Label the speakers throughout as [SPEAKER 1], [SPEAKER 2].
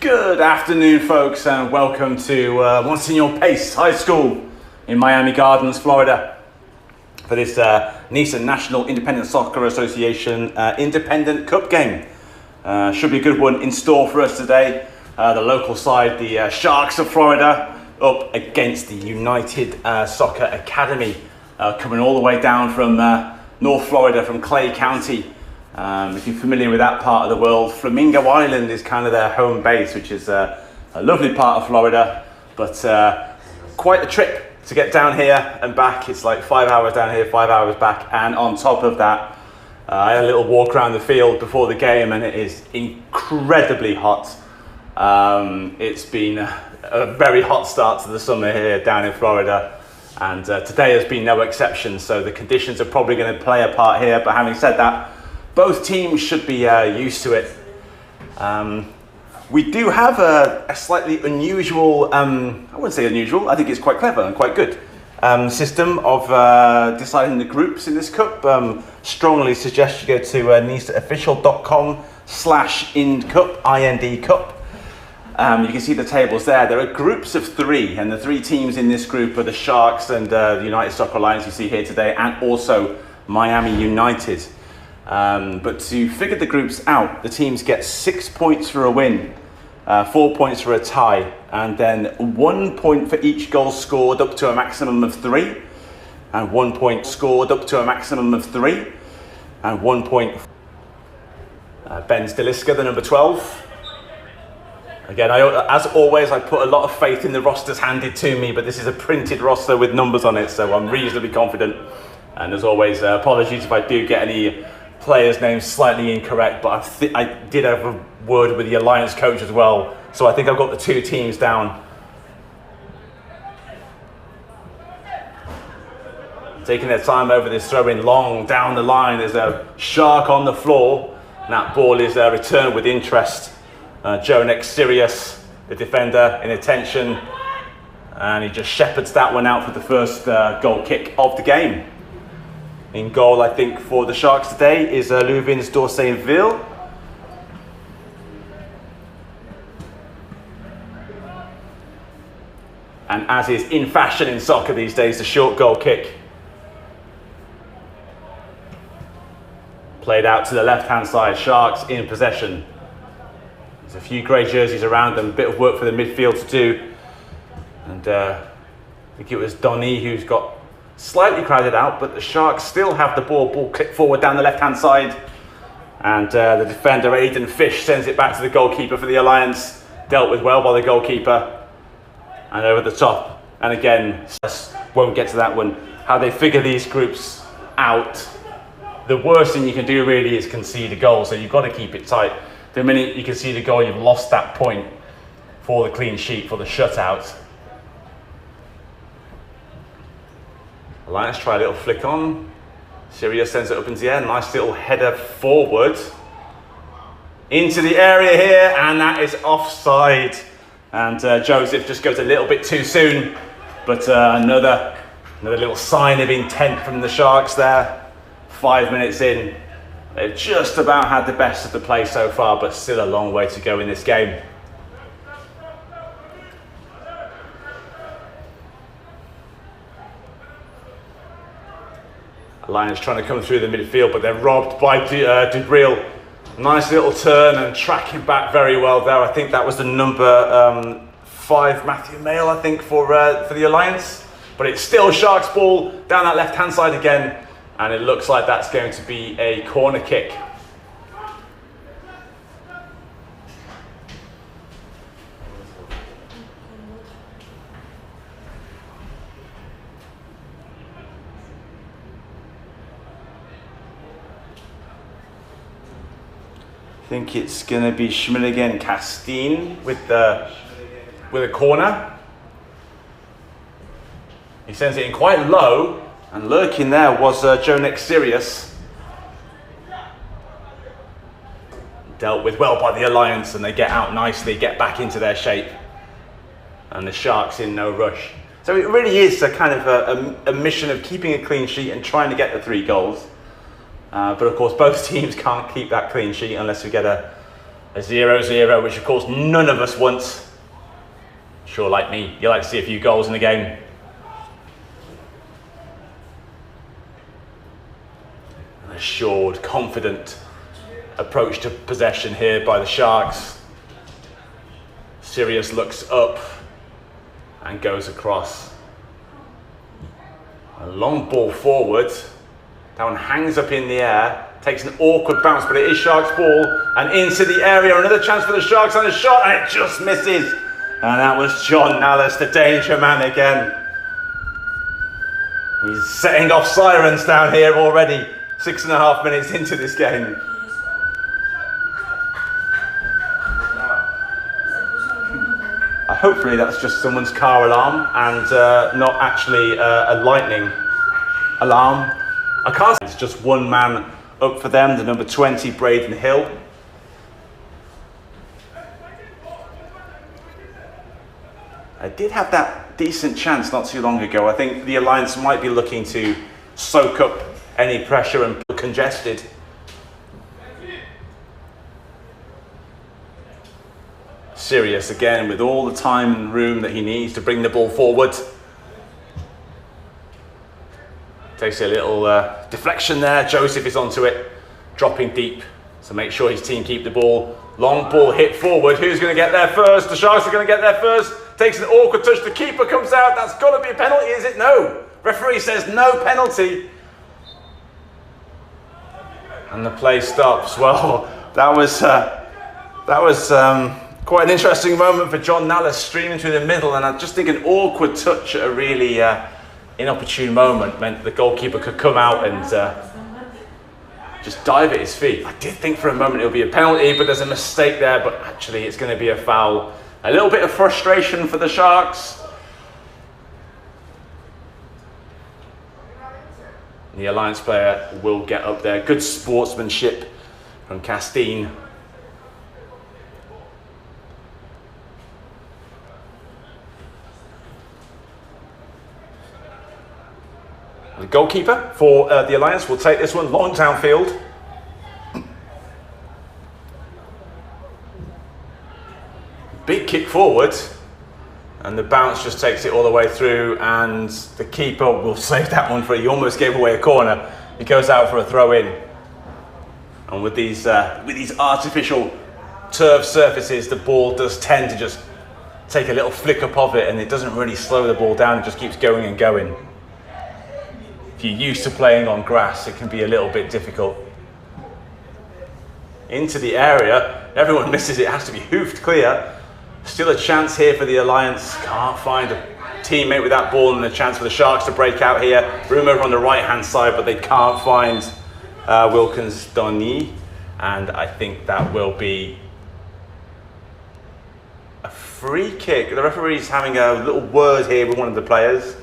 [SPEAKER 1] Good afternoon, folks, and welcome to Monsignor Pace High School in Miami Gardens, Florida, for this Nisa National Independent Soccer Association Independent Cup game. Should be a good one in store for us today. The local side, the Sharks of Florida, up against the United Soccer Academy, coming all the way down from North Florida, from Clay County. If you're familiar with that part of the world, Flamingo Island is kind of their home base, which is a lovely part of Florida, but quite a trip to get down here and back. It's like 5 hours down here, 5 hours back, and on top of that, I had a little walk around the field before the game, and it is incredibly hot. It's been a very hot start to the summer here down in Florida, and today has been no exception, so the conditions are probably going to play a part here. But having said that, both teams should be used to it. We do have a slightly unusual, I wouldn't say unusual, I think it's quite clever and quite good, system of deciding the groups in this cup. Strongly suggest you go to nisaofficial.com/indcup, IND Cup. You can see the tables there. There are groups of three, and the three teams in this group are the Sharks and the United Soccer Alliance you see here today, and also Miami United. But to figure the groups out, the teams get 6 points for a win, 4 points for a tie, and then 1 point for each goal scored up to a maximum of 3, and 1 point scored up to a maximum of 3, and 1 point. Ben Stiliska, the number 12. Again, as always, I put a lot of faith in the rosters handed to me, but this is a printed roster with numbers on it, so I'm reasonably confident. And as always, apologies if I do get any players' names slightly incorrect, but I did have a word with the Alliance coach as well, so I think I've got the two teams down. Taking their time over this throw-in long down the line. There's a Shark on the floor, and that ball is returned with interest. Jonek Sirius, the defender, in attention, and he just shepherds that one out for the first goal kick of the game. In goal, I think, for the Sharks today is Louvins Dorsainville. And as is in fashion in soccer these days, the short goal kick. Played out to the left-hand side, Sharks in possession. There's a few grey jerseys around them, a bit of work for the midfield to do. And I think it was Donny who's got slightly crowded out, but the Sharks still have the ball clipped forward down the left-hand side. And the defender, Aidan Fish, sends it back to the goalkeeper for the Alliance. Dealt with well by the goalkeeper. And over the top. And again, won't get to that one. How they figure these groups out. The worst thing you can do really is concede a goal, so you've got to keep it tight. The minute you concede a goal, you've lost that point for the clean sheet, for the shutout. Alliance try a little flick on. Sirius sends it up into the air. Nice little header forward into the area here, and that is offside. And Joseph just goes a little bit too soon, but another little sign of intent from the Sharks there. 5 minutes in, they've just about had the best of the play so far, but still a long way to go in this game. Alliance trying to come through the midfield, but they're robbed by Dubril. Nice little turn and tracking back very well there. I think that was the number 5, Matthew Mail, I think, for the Alliance. But it's still Sharks ball down that left-hand side again, and it looks like that's going to be a corner kick. I think it's going to be Schmilligan Castine with a corner. He sends it in quite low, and lurking there was Jonek Sirius. Dealt with well by the Alliance, and they get out nicely, get back into their shape. And the Sharks in no rush. So it really is a kind of a mission of keeping a clean sheet and trying to get the 3 goals. But of course, both teams can't keep that clean sheet unless we get a A 0-0, which of course none of us want. Sure, like me, you like to see a few goals in the game. An assured, confident approach to possession here by the Sharks. Sirius looks up and goes across. A long ball forward. That one hangs up in the air, takes an awkward bounce, but it is Sharks' ball, and into the area. Another chance for the Sharks and a shot, and it just misses. And that was John Nallis, the danger man again. He's setting off sirens down here already, 6.5 minutes into this game. Hopefully that's just someone's car alarm and not actually a lightning alarm. I can't. It's just one man up for them, the number 20, Braden Hill. I did have that decent chance not too long ago. I think the Alliance might be looking to soak up any pressure and congested. Sirius again with all the time and room that he needs to bring the ball forward. Takes a little deflection there. Joseph is onto it, dropping deep to make sure his team keep the ball. Long ball hit forward. Who's going to get there first? The Sharks are going to get there first. Takes an awkward touch. The keeper comes out. That's got to be a penalty, is it? No. Referee says no penalty. And the play stops. Well, that was quite an interesting moment for John Nallis, streaming through the middle, and I just think an awkward touch at a really inopportune moment meant the goalkeeper could come out and just dive at his feet. I did think for a moment it'll be a penalty, but there's a mistake there, but actually it's going to be a foul. A little bit of frustration for the Sharks. The Alliance player will get up there. Good sportsmanship from Castine. The goalkeeper for the Alliance will take this one long downfield. Big kick forward, and the bounce just takes it all the way through, and the keeper will save that one for he almost gave away a corner. He goes out for a throw in. And with these artificial turf surfaces, the ball does tend to just take a little flick up of it, and it doesn't really slow the ball down, it just keeps going and going. If you're used to playing on grass, it can be a little bit difficult. Into the area, everyone misses it, has to be hoofed clear. Still a chance here for the Alliance. Can't find a teammate with that ball, and a chance for the Sharks to break out here. Room over on the right hand side, but they can't find Wilkins Donny, and I think that will be a free kick. The referee's having a little word here with one of the players.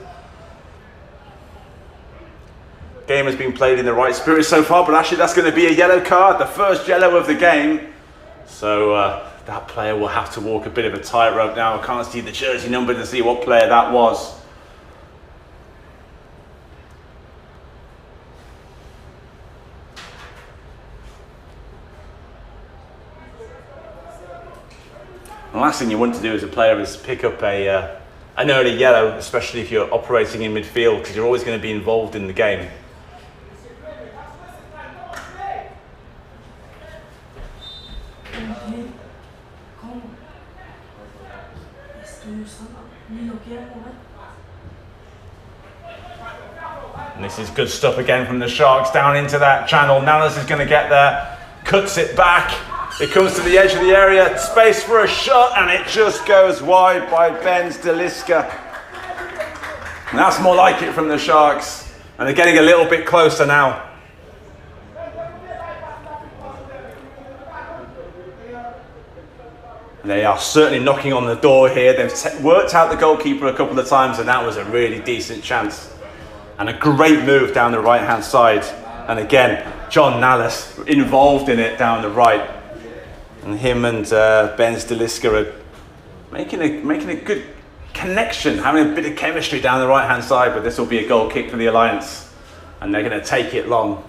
[SPEAKER 1] Game has been played in the right spirit so far, but actually that's going to be a yellow card, the first yellow of the game. So that player will have to walk a bit of a tightrope now. I can't see the jersey number to see what player that was. The last thing you want to do as a player is pick up an early yellow, especially if you're operating in midfield, because you're always going to be involved in the game. And this is good stuff again from the Sharks down into that channel. Nallis is going to get there, cuts it back. It comes to the edge of the area, space for a shot, and it just goes wide by Ben Steliska. And that's more like it from the Sharks. And they're getting a little bit closer now. They are certainly knocking on the door here. They've worked out the goalkeeper a couple of times, and that was a really decent chance. And a great move down the right-hand side. And again, John Nallis involved in it down the right. And him and Ben Steliska are making a good connection, having a bit of chemistry down the right-hand side, but this will be a goal kick for the Alliance. And they're going to take it long.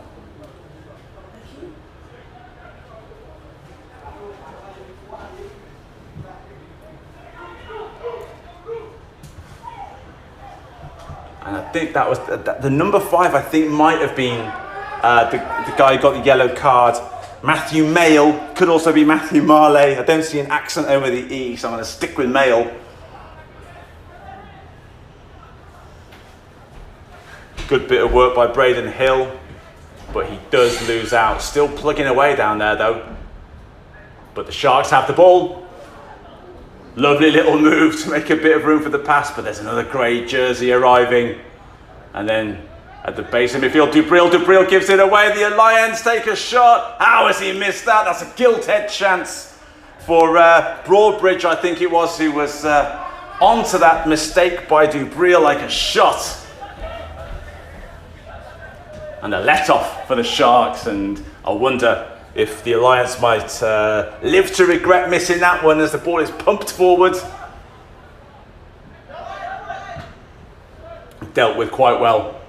[SPEAKER 1] And I think that was the number 5, I think might have been the guy who got the yellow card. Matthew Mayle, could also be Matthew Marley. I don't see an accent over the E, so I'm going to stick with Mayle. Good bit of work by Braden Hill, but he does lose out. Still plugging away down there though. But the Sharks have the ball. Lovely little move to make a bit of room for the pass, but there's another grey jersey arriving. And then at the base of midfield, Dubril gives it away. The Alliance take a shot. How has he missed that? That's a gilt-head chance for Broadbridge, I think it was, who was onto that mistake by Dubril like a shot. And a let-off for the Sharks, and I wonder if the Alliance might live to regret missing that one as the ball is pumped forward. Dealt with quite well.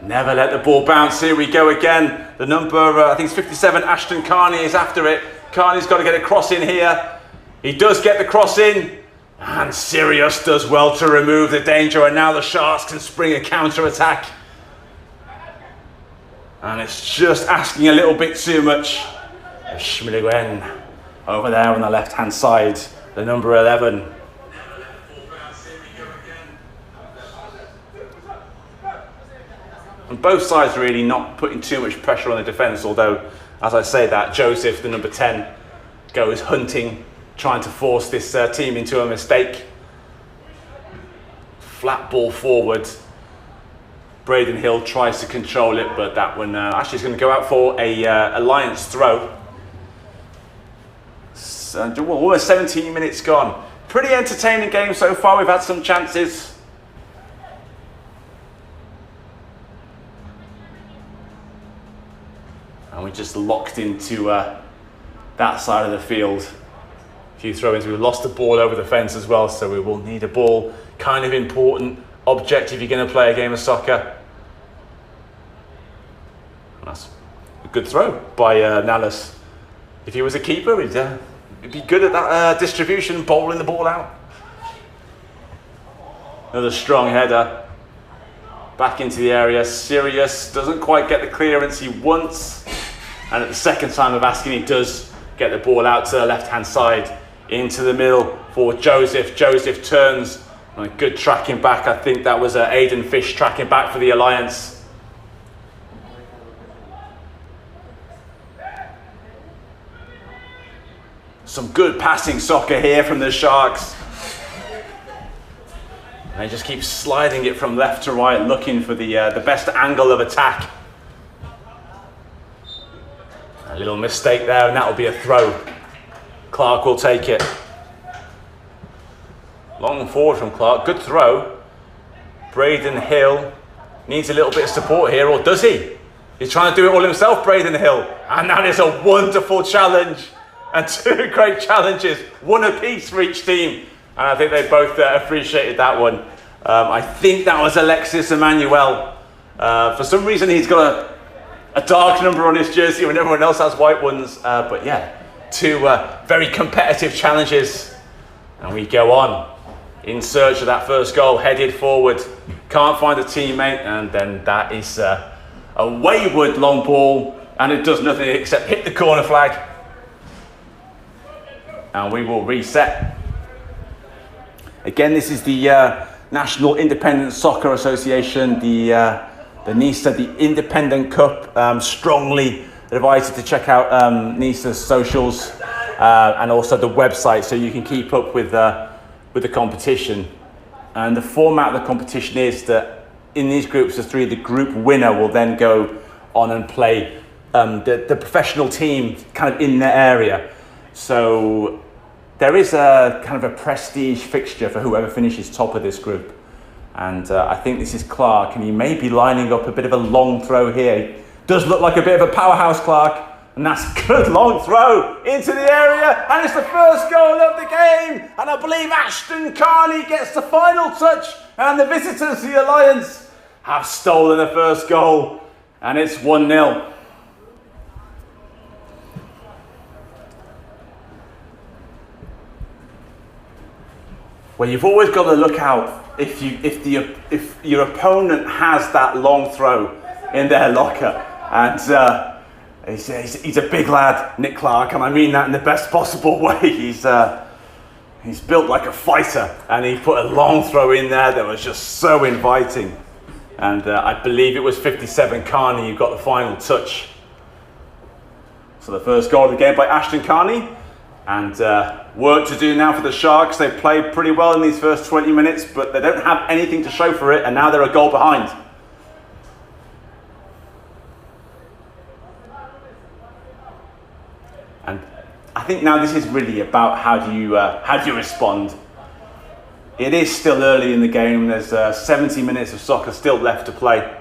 [SPEAKER 1] Never let the ball bounce. Here we go again. The number, I think it's 57, Ashton Carney is after it. Carney's got to get a cross in here. He does get the cross in. And Sirius does well to remove the danger. And now the Sharks can spring a counter-attack. And it's just asking a little bit too much. Schmideguen over there on the left-hand side, the number 11. And both sides really not putting too much pressure on the defence, although, as I say that, Joseph, the number 10, goes hunting, trying to force this team into a mistake. Flat ball forward. Braden Hill tries to control it, but that one actually is going to go out for a Alliance throw. So, well, almost 17 minutes gone. Pretty entertaining game so far. We've had some chances. And we just locked into that side of the field. A few throw-ins. We've lost the ball over the fence as well, so we will need a ball. Kind of important object if you're going to play a game of soccer. And that's a good throw by Nallis. If he was a keeper, he'd be good at that distribution, bowling the ball out. Another strong header. Back into the area. Sirius doesn't quite get the clearance he wants. And at the second time of asking, he does get the ball out to the left-hand side into the middle for Joseph. Joseph turns. And a good tracking back. I think that was Aidan Fish tracking back for the Alliance. Some good passing soccer here from the Sharks. And they just keep sliding it from left to right, looking for the best angle of attack. A little mistake there, and that will be a throw. Clark will take it. Long forward from Clark, good throw. Braden Hill needs a little bit of support here, or does he? He's trying to do it all himself, Braden Hill. And that is a wonderful challenge. And two great challenges, one apiece for each team. And I think they both appreciated that one. I think that was Alexis Emmanuel. For some reason, he's got a dark number on his jersey when everyone else has white ones. But yeah, two very competitive challenges. And we go on. In search of that first goal, headed forward, can't find a teammate, and then that is a wayward long ball, and it does nothing except hit the corner flag. And we will reset. Again, this is the National Independent Soccer Association, the Nisa, the Independent Cup. Strongly advised to check out Nisa's socials and also the website, so you can keep up with the competition. And the format of the competition is that in these groups of 3, the group winner will then go on and play the professional team kind of in their area. So there is a kind of a prestige fixture for whoever finishes top of this group. And I think this is Clark, and he may be lining up a bit of a long throw here. Does look like a bit of a powerhouse, Clark. And that's a good long throw into the area, and it's the first goal of the game. And I believe Ashton Carney gets the final touch, and the visitors, the Alliance, have stolen the first goal, and it's 1-0. Well, you've always got to look out if your opponent has that long throw in their locker, and he's a big lad, Nick Clark, and I mean that in the best possible way. He's built like a fighter, and he put a long throw in there that was just so inviting. And I believe it was 57 Carney who got the final touch. So the first goal of the game by Ashton Carney. And work to do now for the Sharks. They've played pretty well in these first 20 minutes, but they don't have anything to show for it, and now they're a goal behind. And I think now this is really about how do you respond. It is still early in the game. There's 70 minutes of soccer still left to play.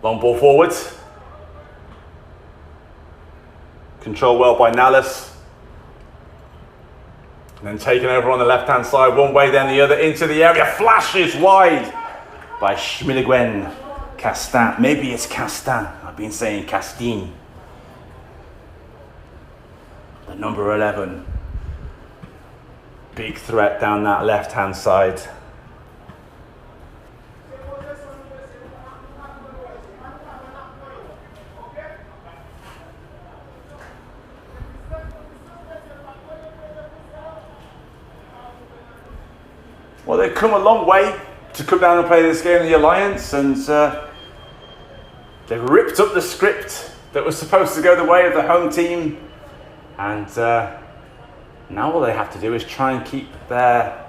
[SPEAKER 1] Long ball forwards. Controlled well by Nallis. And then taken over on the left-hand side, one way, then the other, into the area. Flashes wide by Schmilligwen. Castan. Maybe it's Castan. I've been saying Castine. The number 11. Big threat down that left-hand side. Well, they've come a long way to come down and play this game in the Alliance, and they've ripped up the script that was supposed to go the way of the home team, and now all they have to do is try and keep their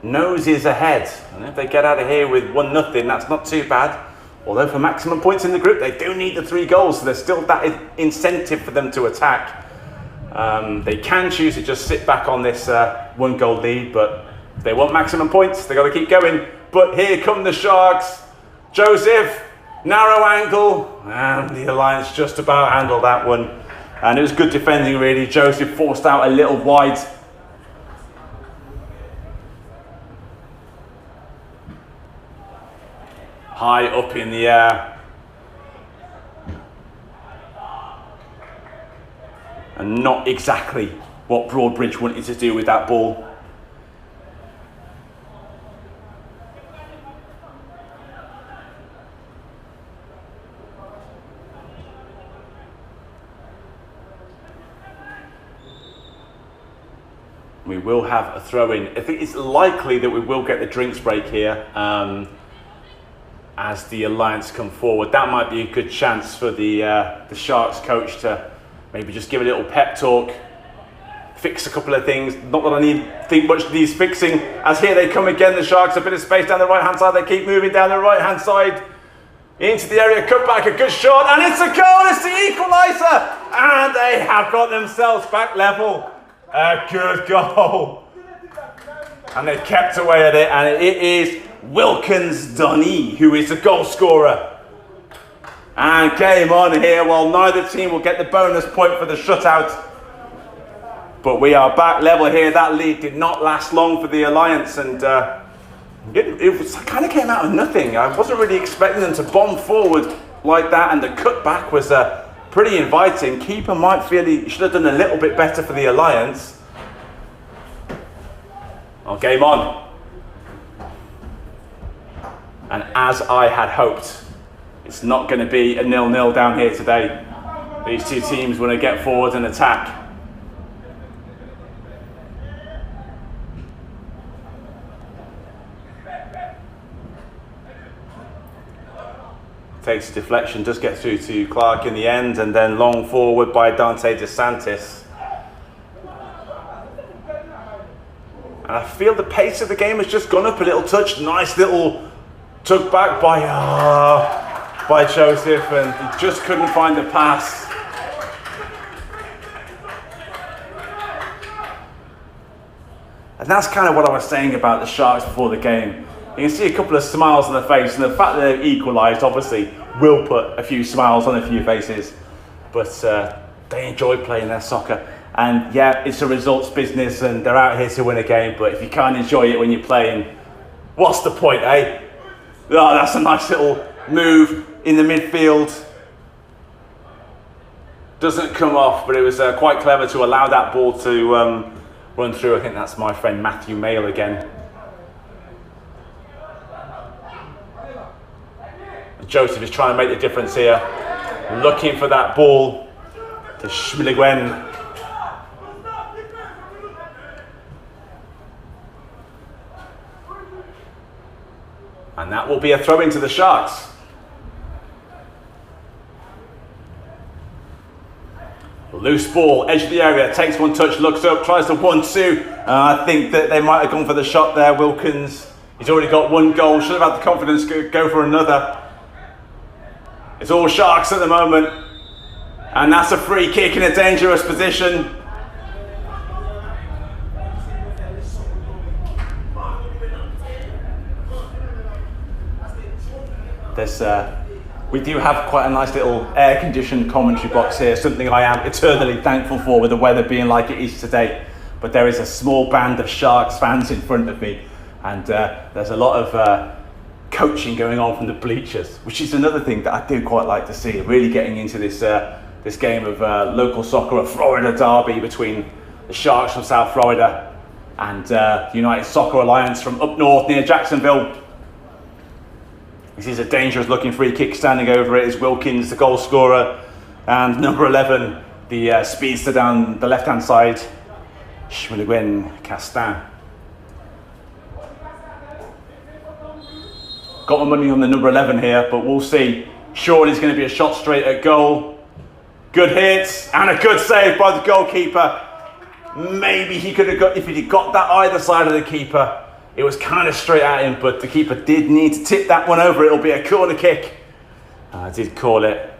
[SPEAKER 1] noses ahead. And if they get out of here with 1-0, that's not too bad. Although for maximum points in the group, they do need the 3 goals, so there's still that incentive for them to attack. They can choose to just sit back on this 1-goal lead, but if they want maximum points, they've got to keep going. But here come the Sharks. Joseph, narrow angle, and the Alliance just about handled that one. And it was good defending, really. Joseph forced out a little wide. High up in the air. And not exactly what Broadbridge wanted to do with that ball. We will have a throw-in. I think it's likely that we will get the drinks break here as the Alliance come forward. That might be a good chance for the Sharks coach to maybe just give a little pep talk, fix a couple of things. Not that I think much needs fixing, as here they come again, the Sharks. A bit of space down the right-hand side. They keep moving down the right-hand side into the area. Cut back, a good shot, and it's a goal. It's the equaliser, and they have got themselves back level. A good goal. And they've kept away at it, and it is Wilkins Dunny who is the goal scorer. And game on here. Well, neither team will get the bonus point for the shutout, but we are back level here. That lead did not last long for the Alliance, and it kind of came out of nothing. I wasn't really expecting them to bomb forward like that, and the cutback was pretty inviting. Keeper might feel he should have done a little bit better for the Alliance. Well, game on. And as I had hoped, it's not going to be a 0-0 down here today. These two teams want to get forward and attack. Takes a deflection, does get through to Clark in the end, and then long forward by Dante DeSantis. And I feel the pace of the game has just gone up a little touch. Nice little tug back by Joseph, and he just couldn't find the pass. And that's kind of what I was saying about the Sharks before the game. You can see a couple of smiles on their face, and the fact that they've equalised obviously will put a few smiles on a few faces. But they enjoy playing their soccer. And yeah, it's a results business, and they're out here to win a game. But if you can't enjoy it when you're playing, what's the point, eh? Oh, that's a nice little move in the midfield. Doesn't come off, but it was quite clever to allow that ball to run through. I think that's my friend Matthew Mail again. Joseph is trying to make the difference here, looking for that ball to Schmiligwen. And that will be a throw into the Sharks. Loose ball, edge of the area, takes one touch, looks up, tries to 1-2. I think that they might have gone for the shot there. Wilkins, he's already got one goal, should have had the confidence to go for another. It's all Sharks at the moment. And that's a free kick in a dangerous position. We do have quite a nice little air-conditioned commentary box here, something I am eternally thankful for with the weather being like it is today. But there is a small band of Sharks fans in front of me, and there's a lot of coaching going on from the bleachers, which is another thing that I do quite like to see, really getting into this this game of local soccer, a Florida derby between the Sharks from South Florida and the United Soccer Alliance from up north near Jacksonville. This is a dangerous looking free kick. Standing over it is Wilkins, the goal scorer, and number 11, the speedster down the left hand side, Schmiligwen Castin. Got my money on the number 11 here, but we'll see. Surely it's going to be a shot straight at goal. Good hit and a good save by the goalkeeper. Maybe he could have got, if he'd got that either side of the keeper, it was kind of straight at him, but the keeper did need to tip that one over. It'll be a corner kick. I did call it.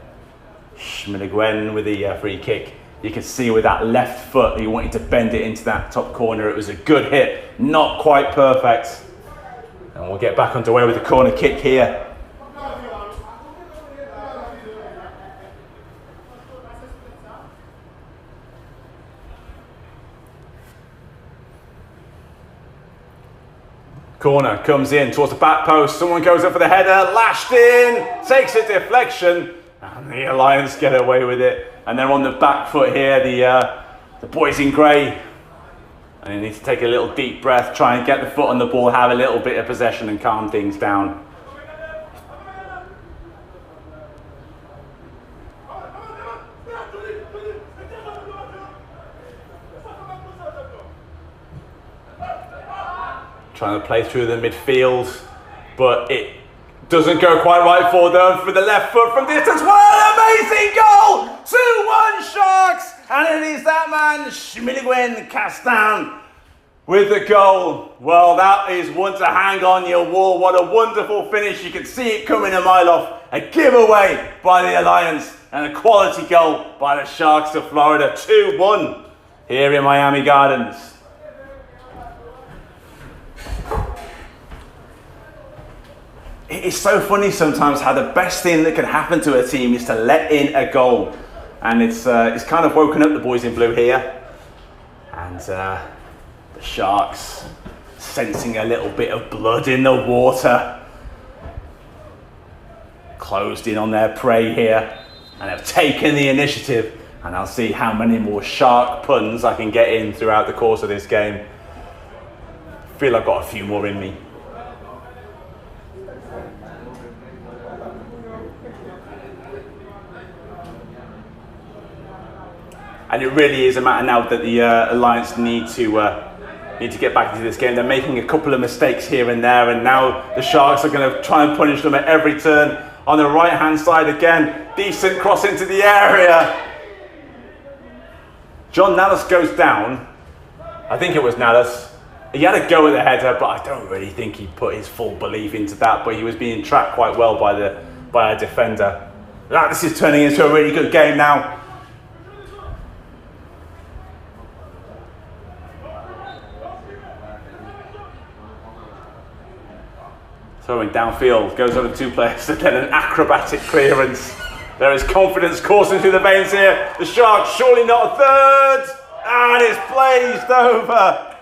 [SPEAKER 1] Schmiligwen with the free kick. You can see with that left foot, he wanted to bend it into that top corner. It was a good hit, not quite perfect. And we'll get back underway with the corner kick here. Corner comes in towards the back post. Someone goes up for the header, lashed in, takes a deflection, and the Alliance get away with it. And they're on the back foot here, the boys in grey. And they need to take a little deep breath, try and get the foot on the ball, have a little bit of possession and calm things down. Trying to play through the midfield, but it doesn't go quite right for them. For the left foot from distance, what an amazing goal! 2-1 Sharks, and it is that man, Schmiligwen Castin, with the goal. Well, that is one to hang on your wall. What a wonderful finish. You can see it coming a mile off. A giveaway by the Alliance, and a quality goal by the Sharks of Florida. 2-1 here in Miami Gardens. It is so funny sometimes how the best thing that can happen to a team is to let in a goal. And it's kind of woken up the boys in blue here. And the Sharks sensing a little bit of blood in the water. Closed in on their prey here and have taken the initiative. And I'll see how many more Shark puns I can get in throughout the course of this game. I feel I've got a few more in me. And it really is a matter now that the Alliance need to get back into this game. They're making a couple of mistakes here and there, and now the Sharks are going to try and punish them at every turn. On the right-hand side again, decent cross into the area. John Nallis goes down. I think it was Nallis. He had a go at the header, but I don't really think he put his full belief into that. But he was being tracked quite well by a defender. This is turning into a really good game now. Throwing downfield, goes over the two players, and then an acrobatic clearance. There is confidence coursing through the veins here. The Sharks, surely not a third, and it's blazed over.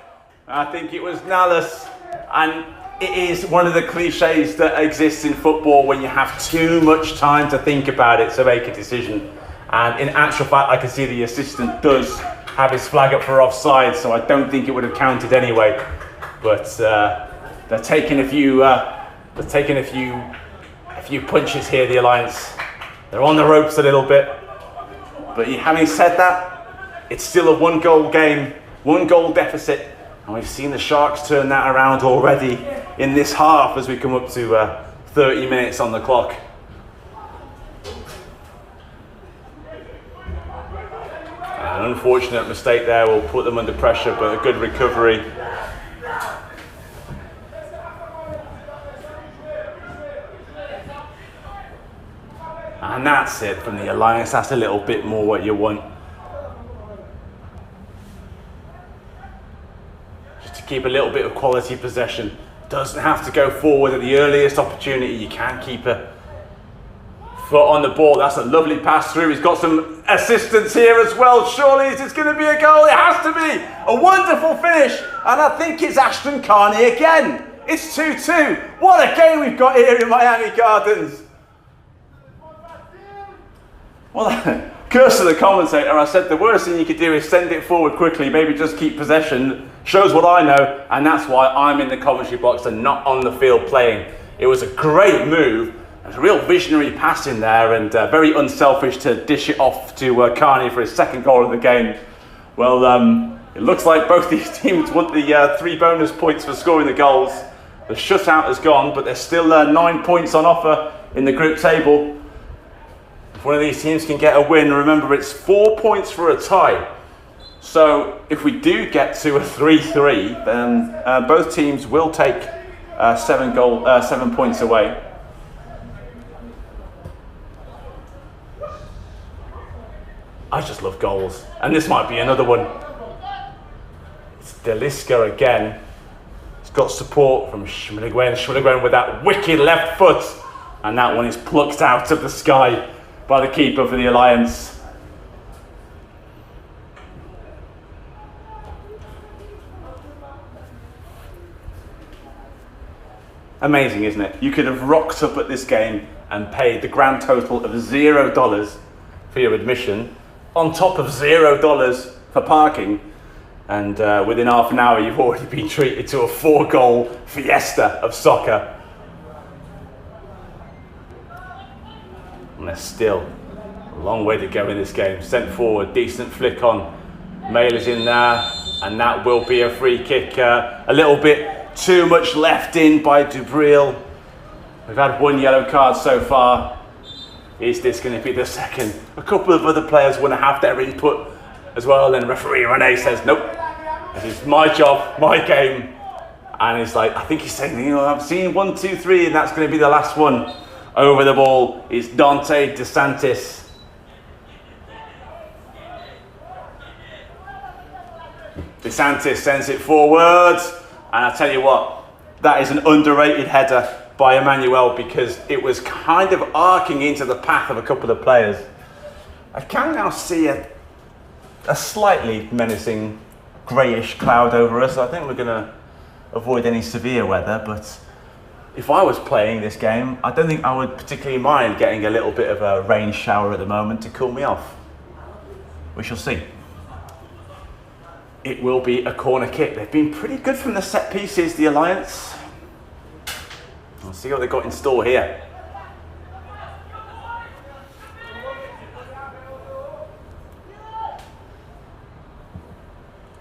[SPEAKER 1] I think it was Nallis, and it is one of the cliches that exists in football when you have too much time to think about it to make a decision. And in actual fact, I can see the assistant does have his flag up for offside, so I don't think it would have counted anyway. But they're taking a few punches here, the Alliance. They're on the ropes a little bit. But having said that, it's still a 1-goal game, 1-goal deficit. And we've seen the Sharks turn that around already in this half as we come up to 30 minutes on the clock. An unfortunate mistake there will put them under pressure, but a good recovery. And that's it from the Alliance. That's a little bit more what you want. Just to keep a little bit of quality possession. Doesn't have to go forward at the earliest opportunity. You can keep a foot on the ball. That's a lovely pass through. He's got some assistance here as well. Surely is this going to be a goal? It has to be. A wonderful finish. And I think it's Ashton Carney again. It's 2-2. What a game we've got here in Miami Gardens. Well, curse to the commentator, I said the worst thing you could do is send it forward quickly, maybe just keep possession. Shows what I know, and that's why I'm in the commentary box and not on the field playing. It was a great move. There's a real visionary pass in there, and very unselfish to dish it off to Carney for his second goal of the game. Well, it looks like both these teams want the 3 bonus points for scoring the goals. The shutout has gone, but there's still 9 points on offer in the group table. If one of these teams can get a win, remember it's 4 points for a tie. So if we do get to a 3-3, then both teams will take 7 points away. I just love goals, and this might be another one. It's Delisco again. He's got support from Schmideguen. Schmideguen with that wicked left foot, and that one is plucked out of the sky by the keeper for the Alliance. Amazing, isn't it? You could have rocked up at this game and paid the grand total of $0 for your admission, on top of $0 for parking, and within half an hour you've already been treated to a 4-goal fiesta of soccer. And there's still a long way to go in this game. Sent forward, decent flick on. Mailer's in there, and that will be a free kick. A little bit too much left in by Dubril. We've had 1 yellow card so far. Is this going to be the second? A couple of other players want to have their input as well, and referee Rene says, nope, this is my job, my game. And he's like, I think he's saying, you know, I've seen 1, 2, 3, and that's going to be the last one. Over the ball is Dante DeSantis. DeSantis sends it forward, and I tell you what, that is an underrated header by Emmanuel, because it was kind of arcing into the path of a couple of players. I can now see a slightly menacing greyish cloud over us. I think we're going to avoid any severe weather, but if I was playing this game, I don't think I would particularly mind getting a little bit of a rain shower at the moment to cool me off. We shall see. It will be a corner kick. They've been pretty good from the set pieces, the Alliance. We'll see what they've got in store here.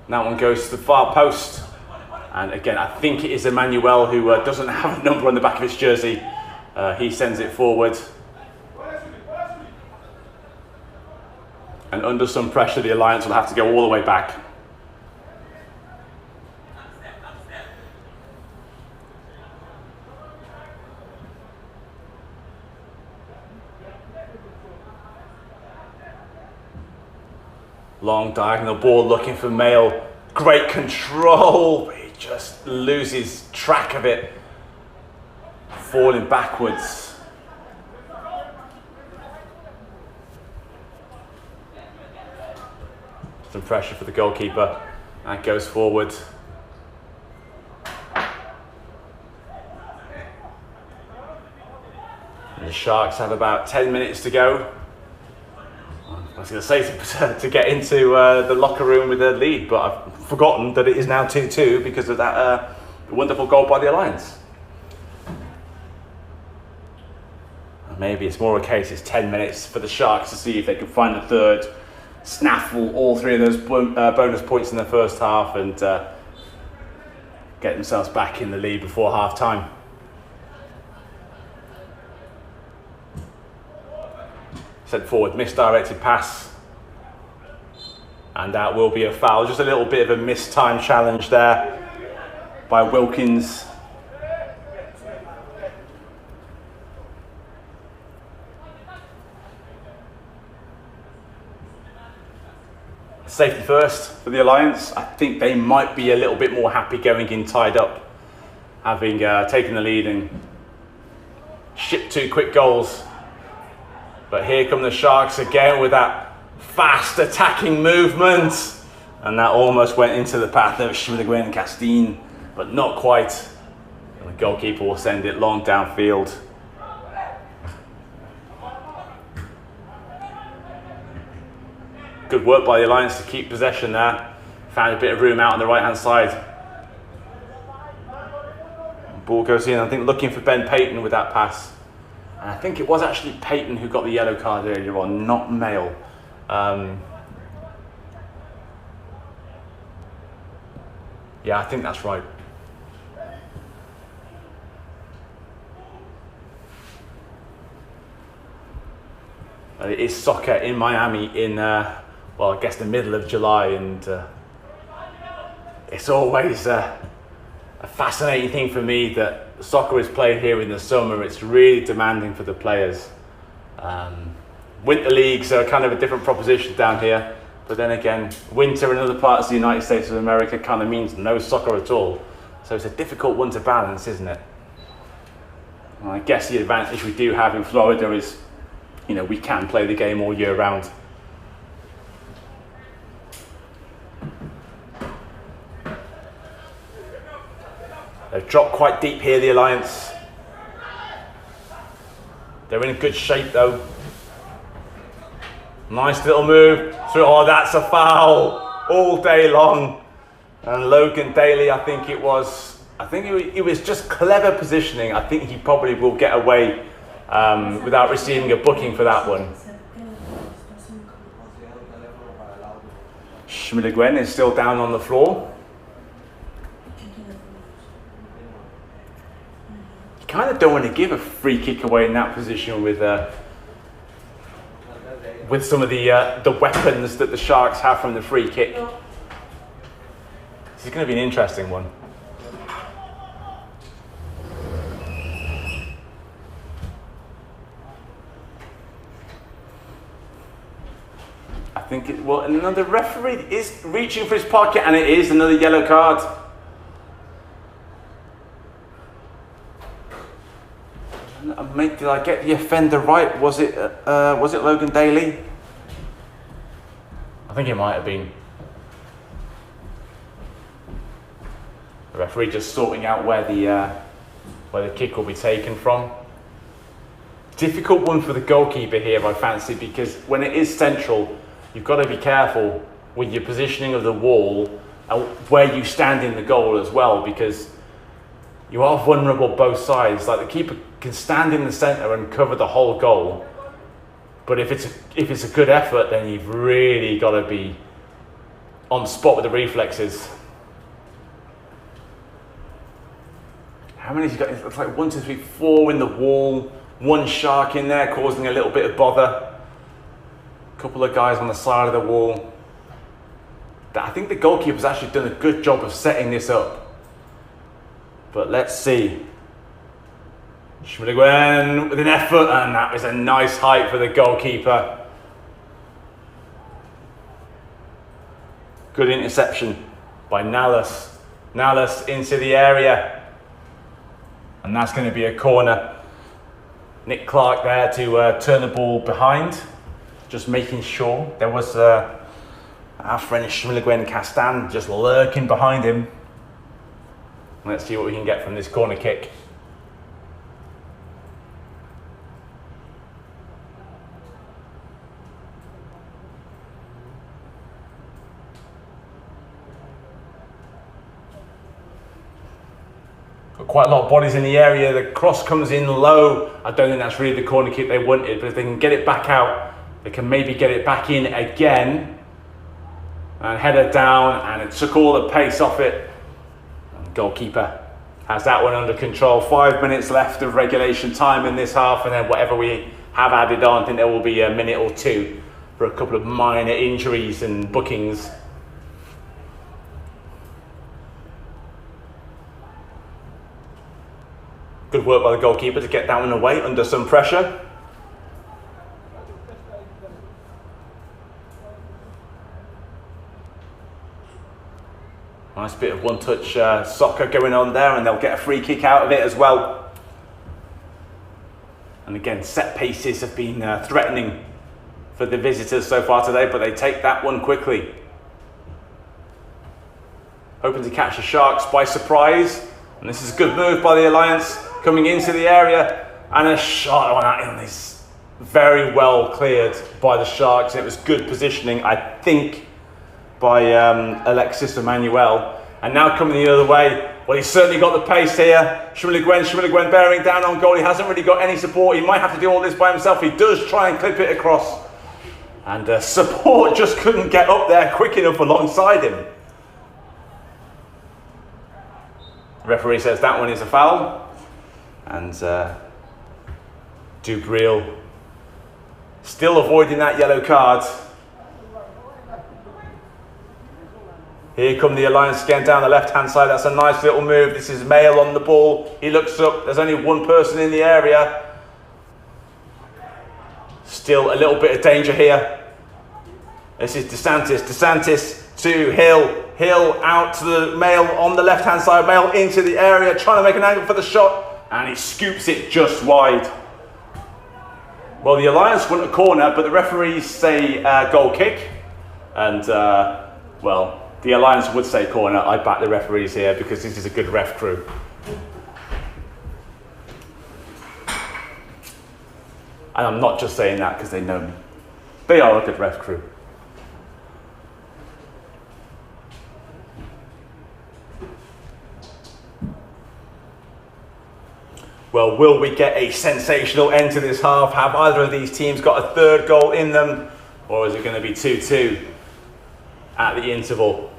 [SPEAKER 1] That one goes to the far post. And again, I think it is Emmanuel who doesn't have a number on the back of his jersey. He sends it forward. And under some pressure, the Alliance will have to go all the way back. Long diagonal ball looking for Mail. Great control. He just loses track of it. Falling backwards. Some pressure for the goalkeeper. That goes forward. And the Sharks have about 10 minutes to go. was going to say to get into the locker room with a lead, but I've forgotten that it is now 2-2 because of that wonderful goal by the Alliance. Maybe it's more a case it's 10 minutes for the Sharks to see if they can find a third, snaffle all three of those bonus points in the first half and get themselves back in the lead before half time. Sent forward, misdirected pass. And that will be a foul. Just a little bit of a mistimed challenge there by Wilkins. Safety first for the Alliance. I think they might be a little bit more happy going in tied up, having taken the lead and shipped 2 quick goals. But here come the Sharks again with that fast attacking movement. And that almost went into the path of Schmideguen and Castine, but not quite. And the goalkeeper will send it long downfield. Good work by the Alliance to keep possession there. Found a bit of room out on the right hand side. Ball goes in, I think looking for Ben Payton with that pass. And I think it was actually Payton who got the yellow card earlier on, not Mail. Yeah, I think that's right. It is soccer in Miami in, well, I guess the middle of July, and it's always a fascinating thing for me that soccer is played here in the summer. It's really demanding for the players. Winter leagues are kind of a different proposition down here, but then again, winter in other parts of the United States of America kind of means no soccer at all. So it's a difficult one to balance, isn't it? Well, I guess the advantage we do have in Florida is, you know, we can play the game all year round. They've dropped quite deep here, the Alliance. They're in good shape though. Nice little move through. Oh, that's a foul all day long. And Logan Daly, I think it was just clever positioning. I think he probably will get away without receiving a booking for that one. Schmideguen is still down on the floor. You kind of don't want to give a free kick away in that position with some of the weapons that the Sharks have from the free kick. This is going to be an interesting one. I think it, well, another referee is reaching for his pocket, and it is another yellow card. Mate, did I get the offender right? Was it Logan Daly? I think it might have been. The referee just sorting out where the kick will be taken from. Difficult one for the goalkeeper here, I fancy, because when it is central, you've got to be careful with your positioning of the wall and where you stand in the goal as well, because you are vulnerable both sides. Like, the keeper can stand in the centre and cover the whole goal, but if it's a good effort, then you've really got to be on the spot with the reflexes. How many has he got? It's like 1, 2, 3, 4 in the wall. One Shark in there causing a little bit of bother. A couple of guys on the side of the wall. I think the goalkeeper's actually done a good job of setting this up. But let's see. Schmideguen with an effort, and that was a nice height for the goalkeeper. Good interception by Nallas. Nallas into the area. And that's going to be a corner. Nick Clark there to turn the ball behind. Just making sure. There was our friend Schmideguen Castan just lurking behind him. Let's see what we can get from this corner kick. But quite a lot of bodies in the area. The cross comes in low. I don't think that's really the corner kick they wanted, but if they can get it back out, they can maybe get it back in again. And header down, and it took all the pace off it. And the goalkeeper has that one under control. 5 minutes left of regulation time in this half, and then whatever we have added on, I think there will be a minute or two for a couple of minor injuries and bookings. Good work by the goalkeeper to get that one away under some pressure. Nice bit of one-touch soccer going on there, and they'll get a free kick out of it as well. And again, set pieces have been threatening for the visitors so far today, but they take that one quickly. Hoping to catch the Sharks by surprise. And this is a good move by the Alliance, coming into the area, and a shot on that one is very well cleared by the Sharks. It was good positioning, I think, by Alexis Emmanuel. And now coming the other way, well, he's certainly got the pace here. Shimile-Gwen bearing down on goal. He hasn't really got any support. He might have to do all this by himself. He does try and clip it across, and support just couldn't get up there quick enough alongside him. The referee says that one is a foul, and Dubril still avoiding that yellow card. Here come the Alliance again down the left-hand side. That's a nice little move. This is Mail on the ball. He looks up. There's only one person in the area. Still a little bit of danger here. This is DeSantis. DeSantis to Hill. Hill out to the Mail on the left-hand side. Mail into the area, trying to make an angle for the shot. And he scoops it just wide. Well, the Alliance want a corner, but the referees say goal kick. And, well, the Alliance would say corner. I back the referees here because this is a good ref crew. And I'm not just saying that because they know me. They are a good ref crew. Well, will we get a sensational end to this half? Have either of these teams got a third goal in them? Or is it going to be 2-2 at the interval?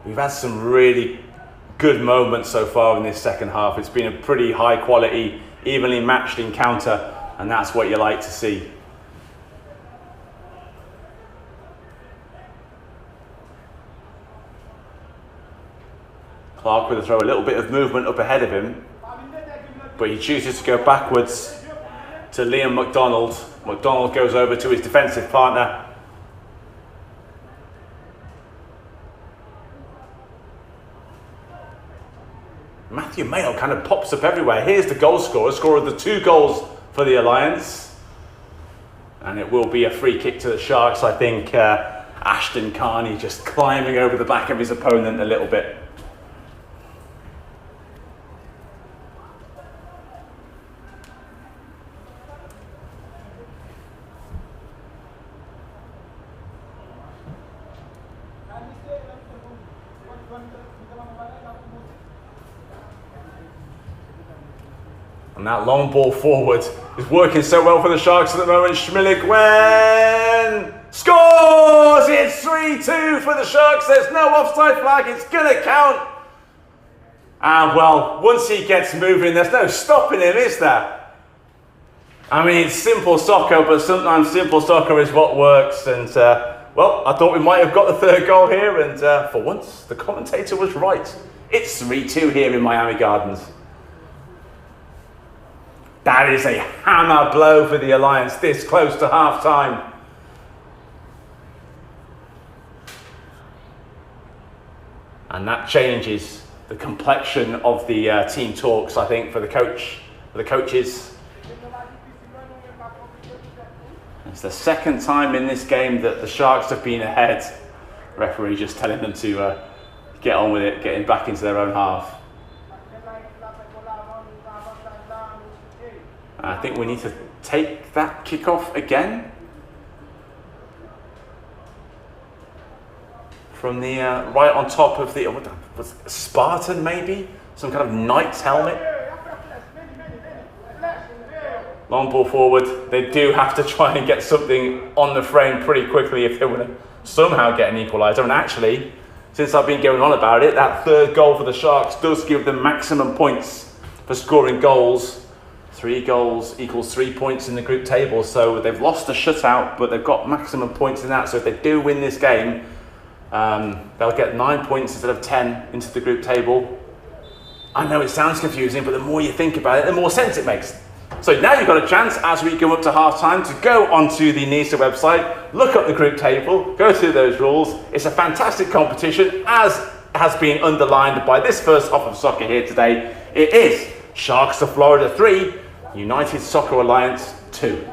[SPEAKER 1] We've had some really good moments so far in this second half. It's been a pretty high quality, evenly matched encounter, and that's what you like to see. Clark with a throw, a little bit of movement up ahead of him, but he chooses to go backwards to Liam McDonald. McDonald goes over to his defensive partner. Matthew Mail kind of pops up everywhere. Here's the goal scorer of the 2 goals for the Alliance. And it will be a free kick to the Sharks. I think Ashton Carney just climbing over the back of his opponent a little bit. And that long ball forward is working so well for the Sharks at the moment. Shimile-Gwen scores! It's 3-2 for the Sharks. There's no offside flag. It's going to count. And well, once he gets moving, there's no stopping him, is there? I mean, it's simple soccer, but sometimes simple soccer is what works. And well, I thought we might have got the third goal here. And for once, the commentator was right. It's 3-2 here in Miami Gardens. That is a hammer blow for the Alliance this close to half-time. And that changes the complexion of the team talks, I think, for the coaches. It's the second time in this game that the Sharks have been ahead. Referee just telling them to get on with it, getting back into their own half. I think we need to take that kickoff again from the right on top of the, was it Spartan maybe? Some kind of knight's helmet. Long ball forward. They do have to try and get something on the frame pretty quickly if they want to somehow get an equaliser. And actually, since I've been going on about it, that third goal for the Sharks does give them maximum points for scoring goals. 3 goals equals 3 points in the group table. So they've lost the shutout, but they've got maximum points in that. So if they do win this game, they'll get 9 points instead of 10 into the group table. I know it sounds confusing, but the more you think about it, the more sense it makes. So now you've got a chance, as we go up to half-time, to go onto the Nisa website, look up the group table, go through those rules. It's a fantastic competition, as has been underlined by this first half of soccer here today. It is Sharks of Florida 3, United Soccer Alliance 2.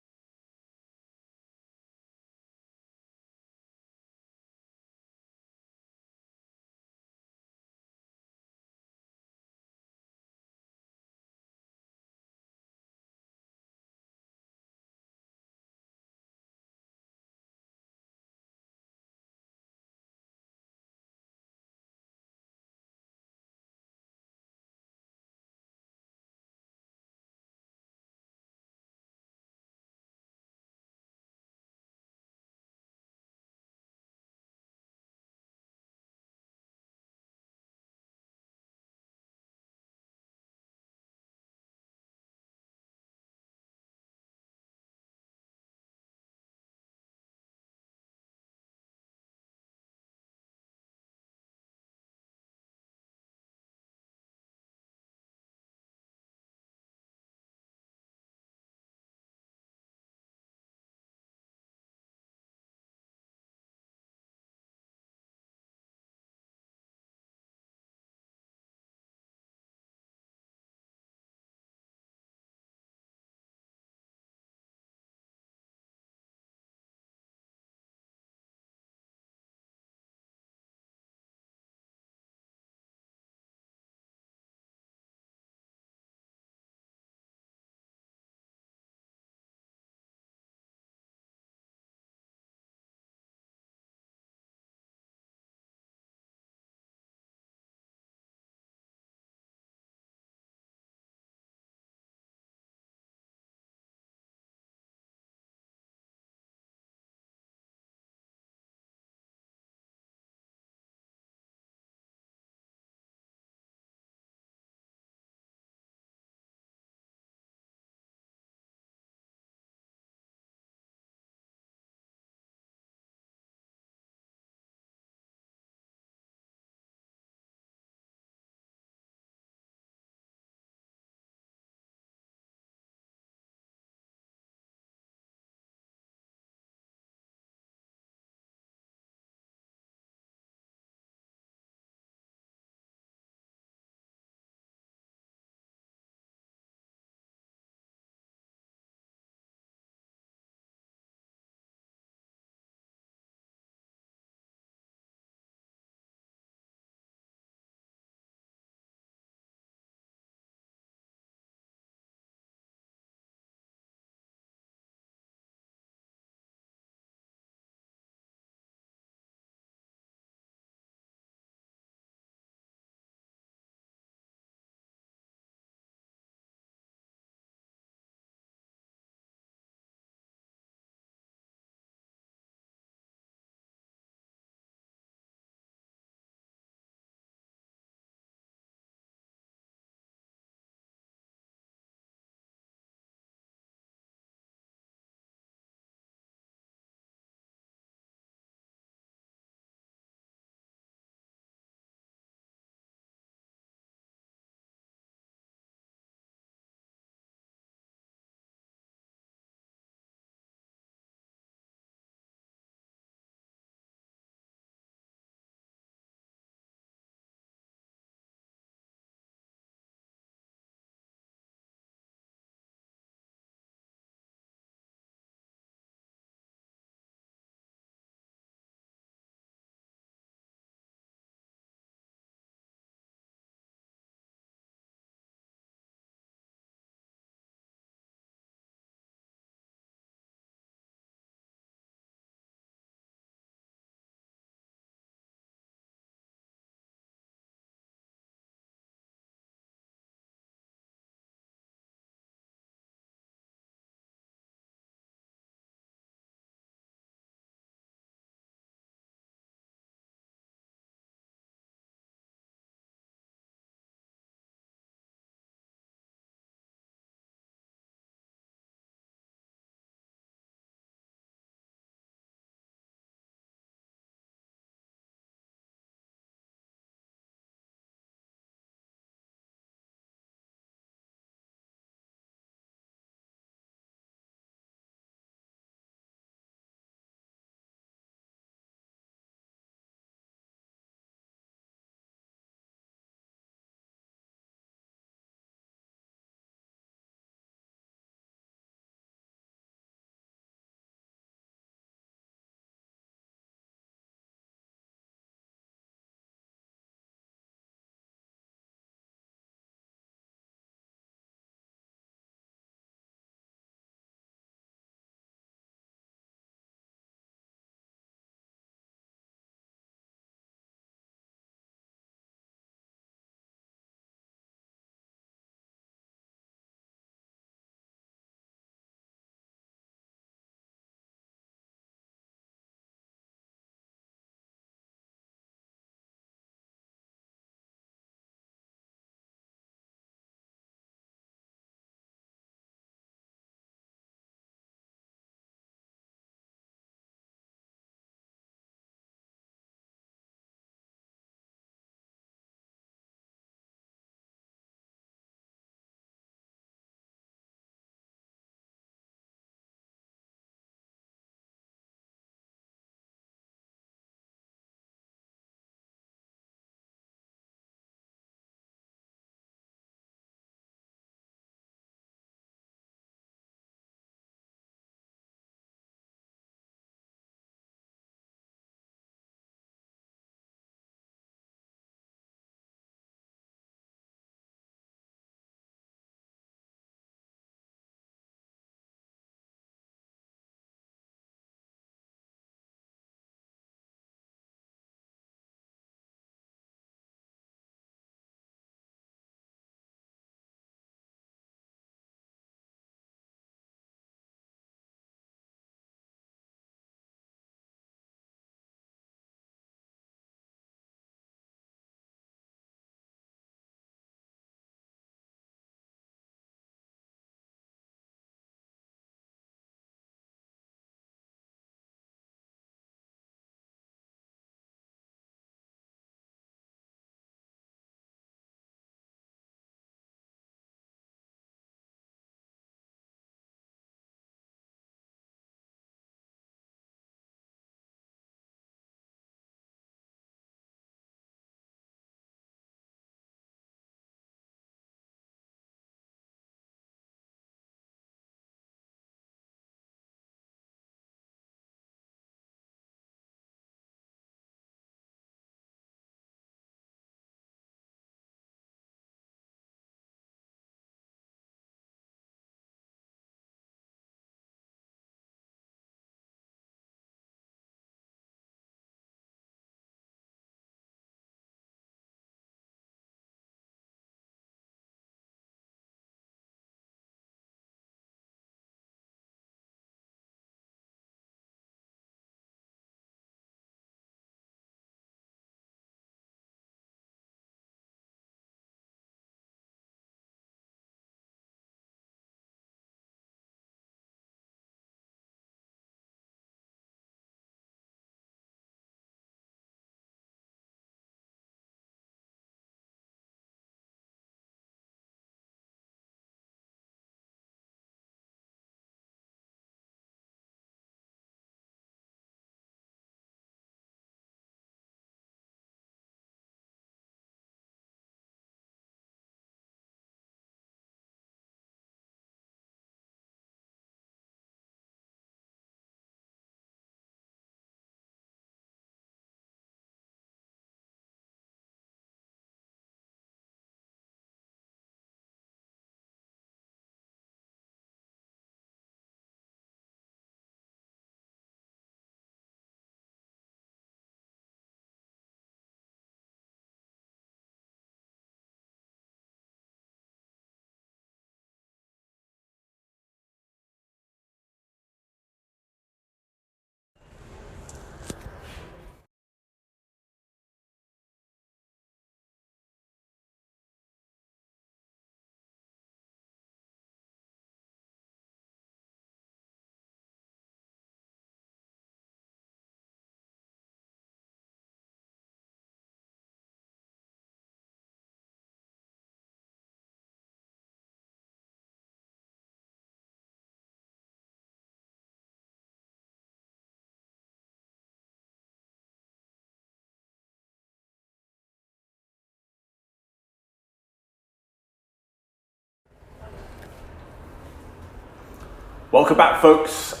[SPEAKER 1] Welcome back, folks.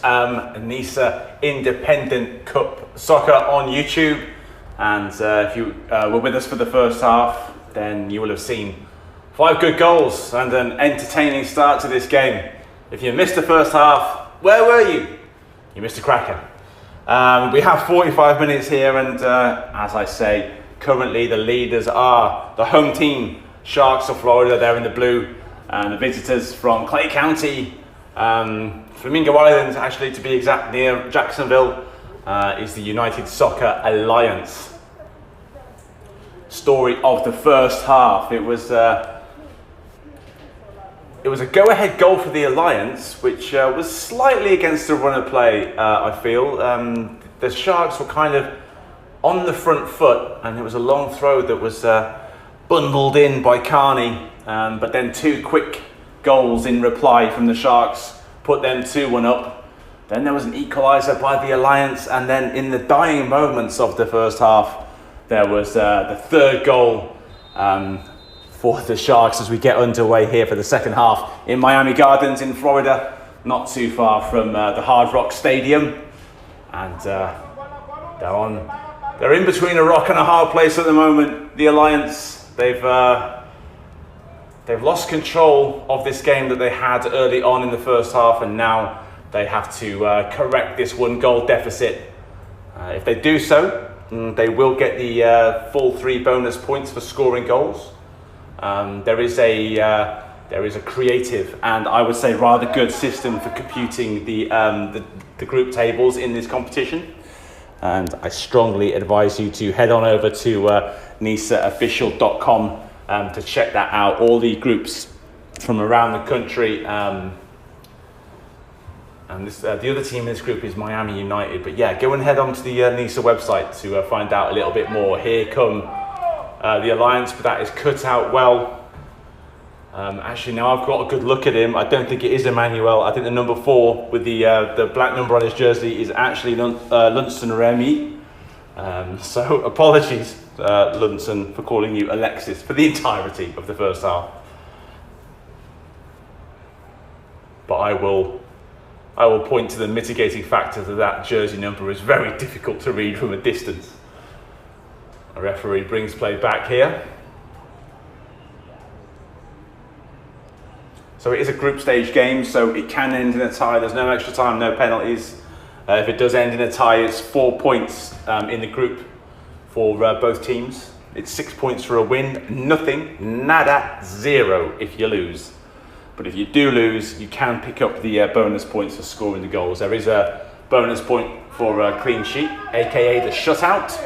[SPEAKER 1] Nisa Independent Cup Soccer on YouTube. And if you were with us for the first half, then you will have seen 5 good goals and an entertaining start to this game. If you missed the first half, where were you? You missed a cracker. We have 45 minutes here, and as I say, currently the leaders are the home team, Sharks of Florida. They're in the blue, and the visitors from Clay County, Flamingo Island, actually to be exact, near Jacksonville, is the United Soccer Alliance. Story of the first half. It was a go-ahead goal for the Alliance, which was slightly against the run of play, I feel. The Sharks were kind of on the front foot, and it was a long throw that was bundled in by Carney, but then 2 quick goals in reply from the Sharks put them 2-1 up. Then there was an equalizer by the Alliance, and then in the dying moments of the first half, there was the 3rd goal for the Sharks as we get underway here for the second half in Miami Gardens in Florida, not too far from the Hard Rock Stadium. And they're in between a rock and a hard place at the moment. The Alliance, they've lost control of this game that they had early on in the first half, and now they have to correct this 1-goal deficit. If they do so, they will get the full 3 bonus points for scoring goals. There is a creative and I would say rather good system for computing the group tables in this competition, and I strongly advise you to head on over to nisaofficial.com to check that out. All the groups from around the country, and this, the other team in this group is Miami United. But yeah, go and head on to the Nisa website to find out a little bit more. Here come the Alliance, but that is cut out well. Actually, now I've got a good look at him. I don't think it is Emmanuel. I think the number 4 with the black number on his jersey is actually Lunson Remy. So apologies, Lunson, for calling you Alexis for the entirety of the first half. But I will point to the mitigating factor that jersey number is very difficult to read from a distance. A referee brings play back here. So it is a group stage game, so it can end in a tie. There's no extra time, no penalties. If it does end in a tie, it's 4 points in the group for both teams. It's 6 points for a win, nothing, nada, 0 if you lose. But if you do lose, you can pick up the bonus points for scoring the goals. There is a bonus point for a clean sheet, aka the shutout.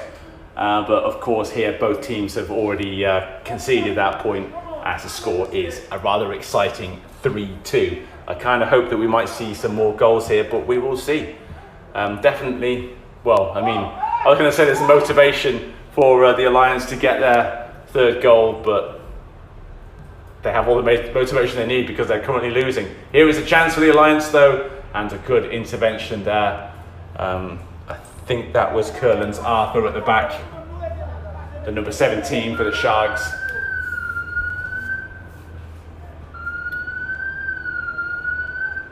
[SPEAKER 1] But of course here both teams have already conceded that point, as the score is a rather exciting 3-2. I kind of hope that we might see some more goals here, but we will see. Definitely, well, I mean, I was going to say there's motivation for the Alliance to get their 3rd goal, but they have all the motivation they need because they're currently losing. Here is a chance for the Alliance though, and a good intervention there. I think that was Curlin's Arthur at the back, the number 17 for the Sharks.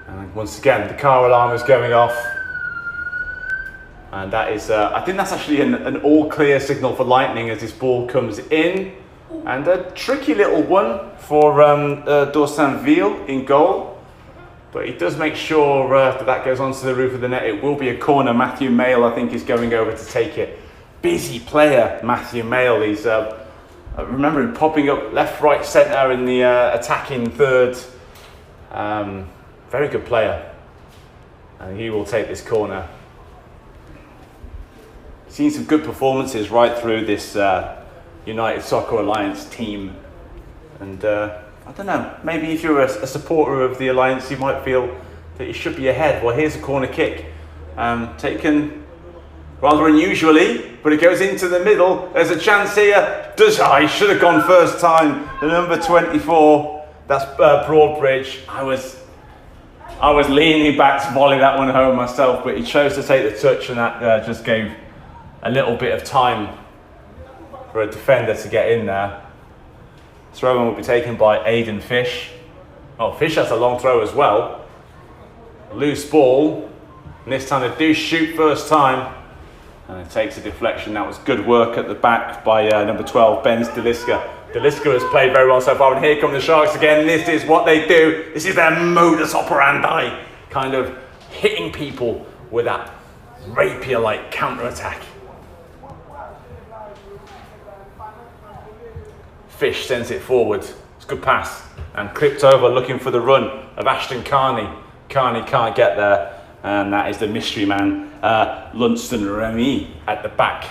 [SPEAKER 1] And once again, the car alarm is going off. And that is, I think that's actually an all clear signal for lightning as this ball comes in. And a tricky little one for Dorsanville in goal. But he does make sure that goes onto the roof of the net. It will be a corner. Matthew Mayle, I think, is going over to take it. Busy player, Matthew Mayle. He's, I remember him popping up left, right, centre in the attacking third. Very good player. And he will take this corner. Seen some good performances right through this United Soccer Alliance team. And I don't know, maybe if you're a supporter of the Alliance, you might feel that you should be ahead. Well, here's a corner kick, taken rather unusually, but it goes into the middle. There's a chance here. He should have gone first time. The number 24, that's Broadbridge. I was leaning back to volley that one home myself, but he chose to take the touch, and that just gave a little bit of time for a defender to get in there. Throw-in will be taken by Aidan Fish. Oh, Fish has a long throw as well. Loose ball. And this time they do shoot first time. And it takes a deflection. That was good work at the back by number 12, Ben Deliska. Deliska has played very well so far. And here come the Sharks again. This is what they do. This is their modus operandi. Kind of hitting people with that rapier-like counter-attack. Fish sends it forward. It's a good pass. And clipped over looking for the run of Ashton Carney. Carney can't get there. And that is the mystery man, Lunston Remy at the back.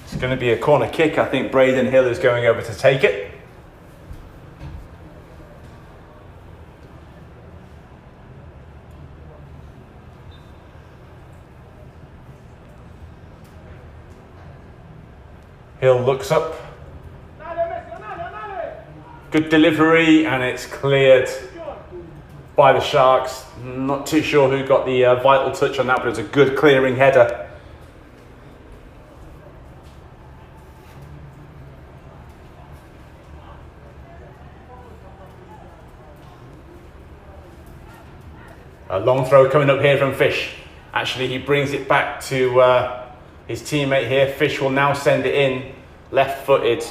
[SPEAKER 1] It's going to be a corner kick. I think Braden Hill is going over to take it. Hill looks up. Good delivery, and it's cleared by the Sharks. Not too sure who got the vital touch on that, but it was a good clearing header. A long throw coming up here from Fish. Actually, he brings it back to his teammate here. Fish will now send it in, left-footed.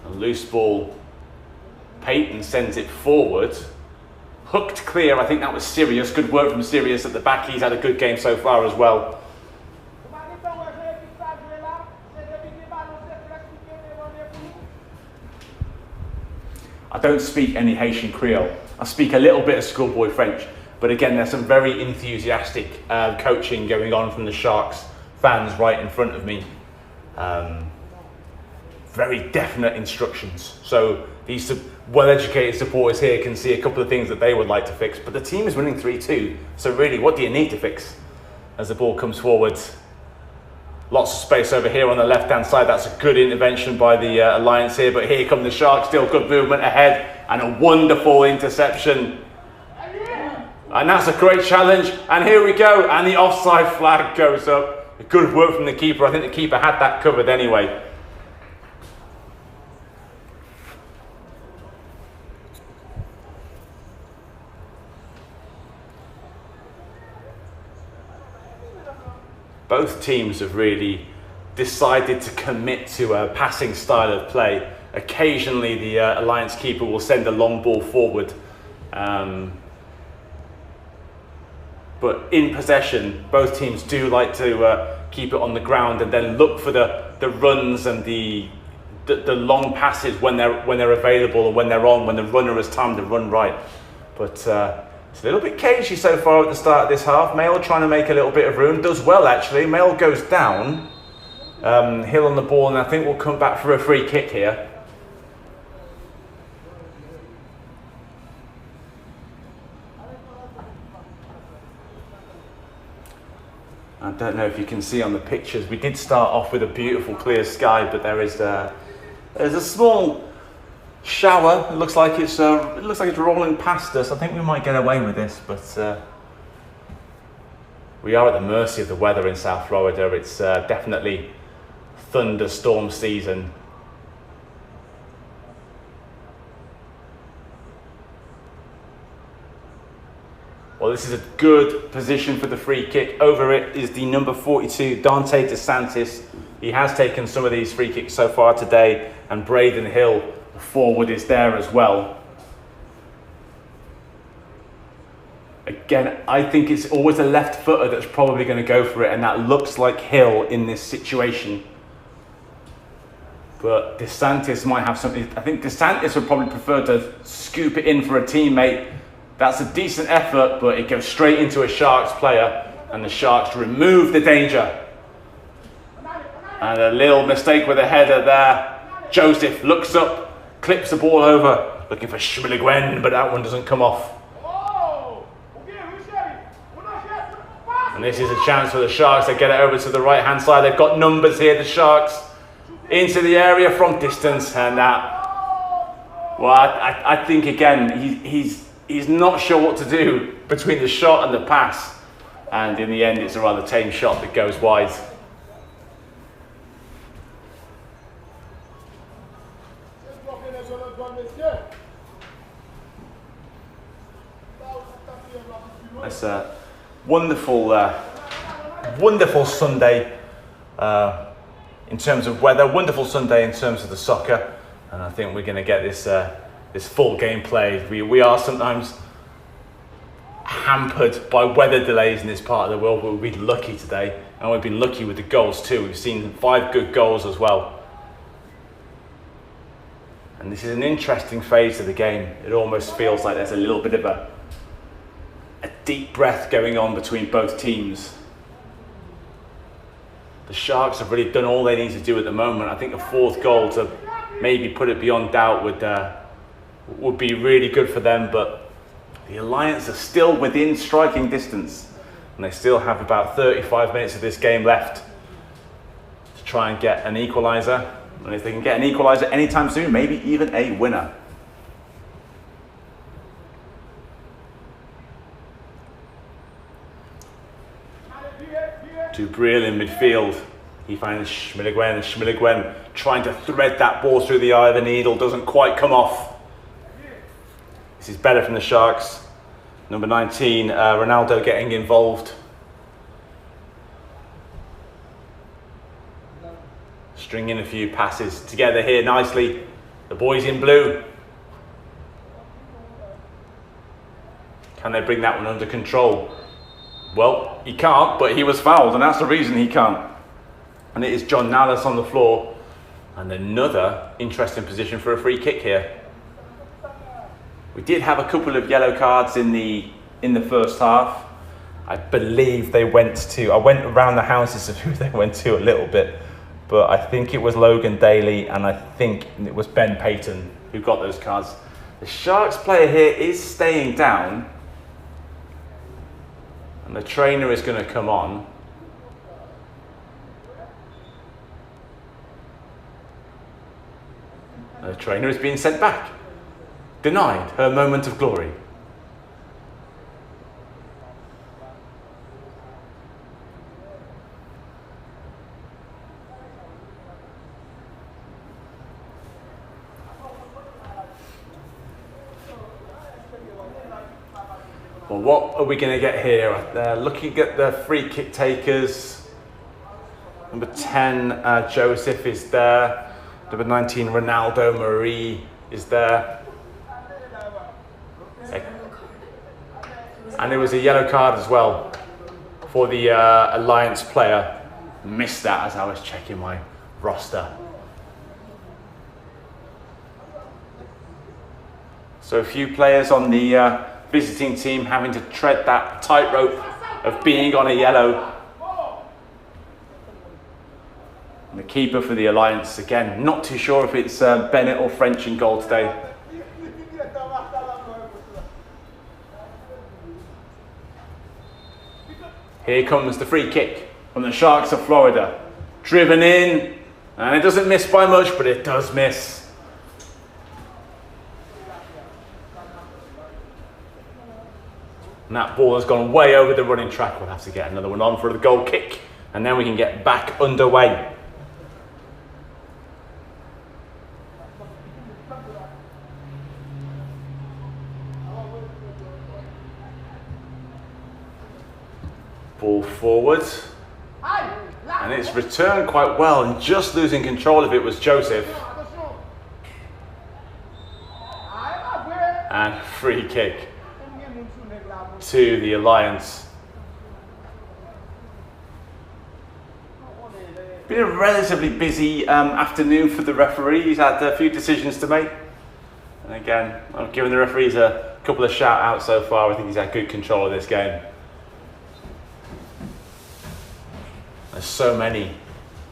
[SPEAKER 1] A loose ball. Payton sends it forward. Hooked clear. I think that was Sirius. Good work from Sirius at the back. He's had a good game so far as well. I don't speak any Haitian Creole. I speak a little bit of schoolboy French. But again, there's some very enthusiastic coaching going on from the Sharks fans right in front of me. Very definite instructions. So these well-educated supporters here can see a couple of things that they would like to fix. But the team is winning 3-2. So really, what do you need to fix as the ball comes forward? Lots of space over here on the left-hand side. That's a good intervention by the Alliance here. But here come the Sharks. Still good movement ahead. And a wonderful interception. And that's a great challenge. And here we go. And the offside flag goes up. Good work from the keeper. I think the keeper had that covered anyway. Both teams have really decided to commit to a passing style of play. Occasionally the Alliance keeper will send a long ball forward. But in possession, both teams do like to keep it on the ground and then look for the runs and the long passes when they're available or when they're on, when the runner has time to run right. But it's a little bit cagey so far at the start of this half. Mail trying to make a little bit of room. Does well, actually. Mail goes down. Hill on the ball, and I think we'll come back for a free kick here. I don't know if you can see on the pictures, we did start off with a beautiful clear sky, but there's a small shower. It looks like it's rolling past us. I think we might get away with this, but we are at the mercy of the weather in South Florida. It's definitely thunderstorm season. Well, this is a good position for the free kick. Over it is the number 42, Dante DeSantis. He has taken some of these free kicks so far today, and Braden Hill, the forward, is there as well. Again, I think it's always a left footer that's probably going to go for it, and that looks like Hill in this situation. But DeSantis might have something. I think DeSantis would probably prefer to scoop it in for a teammate. That's a decent effort, but it goes straight into a Sharks player, and the Sharks remove the danger. And a little mistake with a header there. Joseph looks up, clips the ball over, looking for Schmilligwen, but that one doesn't come off. And this is a chance for the Sharks to get it over to the right-hand side. They've got numbers here, the Sharks, into the area from distance, and that. Well, I think again, he's not sure what to do between the shot and the pass. And in the end, it's a rather tame shot that goes wide. It's a wonderful, wonderful Sunday in terms of weather, wonderful Sunday in terms of the soccer. And I think we're going to get this this full game played. We are sometimes hampered by weather delays in this part of the world, but we've been lucky today, and we've been lucky with the goals too. We've seen 5 good goals as well. And this is an interesting phase of the game. It almost feels like there's a little bit of a deep breath going on between both teams. The Sharks have really done all they need to do at the moment. I think a 4th goal to maybe put it beyond doubt would be really good for them, but the Alliance are still within striking distance, and they still have about 35 minutes of this game left to try and get an equaliser. And if they can get an equaliser anytime soon, maybe even a winner. Dubril in midfield. He finds Schmilligwen, and Schmilligwen trying to thread that ball through the eye of the needle, doesn't quite come off. This is better from the Sharks. Number 19, Ronaldo getting involved. Stringing a few passes together here nicely. The boys in blue. Can they bring that one under control? Well, he can't, but he was fouled, and that's the reason he can't. And it is John Nallis on the floor. And another interesting position for a free kick here. We did have a couple of yellow cards in the first half. I believe they went to, I went around the houses of who they went to a little bit, but I think it was Logan Daly and I think it was Ben Payton who got those cards. The Sharks player here is staying down, and the trainer is going to come on. The trainer is being sent back. Denied her moment of glory. Well, what are we going to get here? Looking at the free kick takers, number 10, Joseph is there. Number 19, Ronaldo Marie is there. And there was a yellow card as well for the Alliance player. Missed that as I was checking my roster. So a few players on the visiting team having to tread that tightrope of being on a yellow. And the keeper for the Alliance, again, not too sure if it's Bennett or French in goal today. Here comes the free kick from the Sharks of Florida. Driven in, and it doesn't miss by much, but it does miss. And that ball has gone way over the running track. We'll have to get another one on for the goal kick, and then we can get back underway. Ball forward, and it's returned quite well, and just losing control of it was Joseph. And free kick to the Alliance. Been a relatively busy afternoon for the referee. He's had a few decisions to make, and again, I've given the referees a couple of shout outs so far. I think he's had good control of this game. There's so many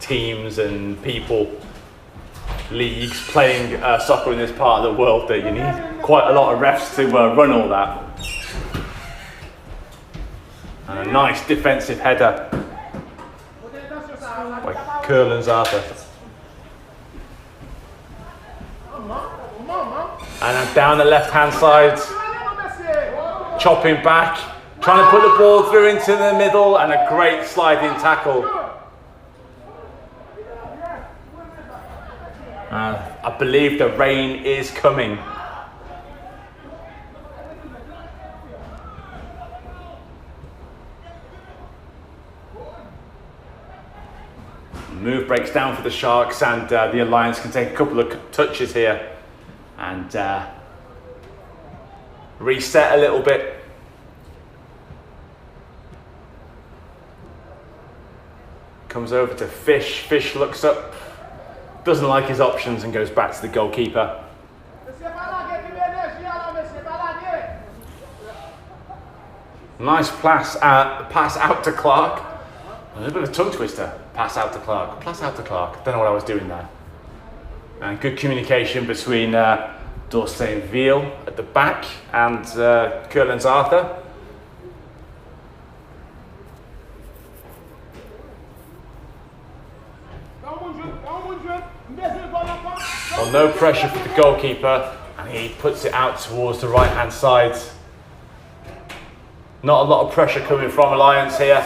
[SPEAKER 1] teams and people, leagues playing soccer in this part of the world that you need quite a lot of refs to run all that. And a nice defensive header by Curlins Arthur. And down the left hand side, chopping back, trying to put the ball through into the middle, and a great sliding tackle. I believe the rain is coming. Move breaks down for the Sharks, and the Alliance can take a couple of touches here and reset a little bit. Comes over to Fish. Fish looks up, doesn't like his options, and goes back to the goalkeeper. Nice pass out to Clark. A little bit of a tongue twister. Pass out to Clark. Pass out to Clark. Don't know what I was doing there. And good communication between Dorsainville at the back and Kurlands Arthur. Well, no pressure for the goalkeeper, and he puts it out towards the right hand side. Not a lot of pressure coming from Alliance here.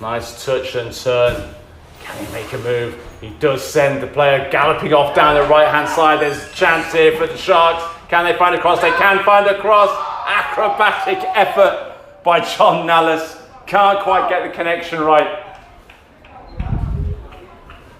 [SPEAKER 1] Nice touch and turn. Can he make a move? He does send the player galloping off down the right hand side. There's a chance here for the Sharks. Can they find a cross? They can find a cross. Acrobatic effort by John Nallis. Can't quite get the connection right.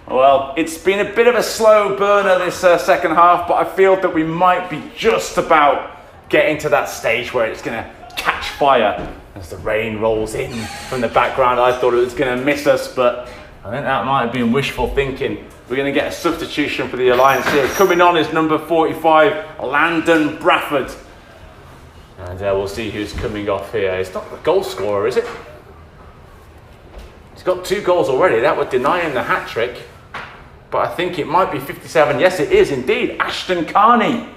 [SPEAKER 1] Well, it's been a bit of a slow burner this second half, but I feel that we might be just about getting to that stage where it's going to catch fire. As the rain rolls in from the background, I thought it was going to miss us, but I think that might have been wishful thinking. We're going to get a substitution for the Alliance here. Coming on is number 45, Landon Bradford. And we'll see who's coming off here. It's not the goal scorer, is it? He's got 2 goals already. That would deny him the hat-trick. But I think it might be 57. Yes, it is indeed. Ashton Carney.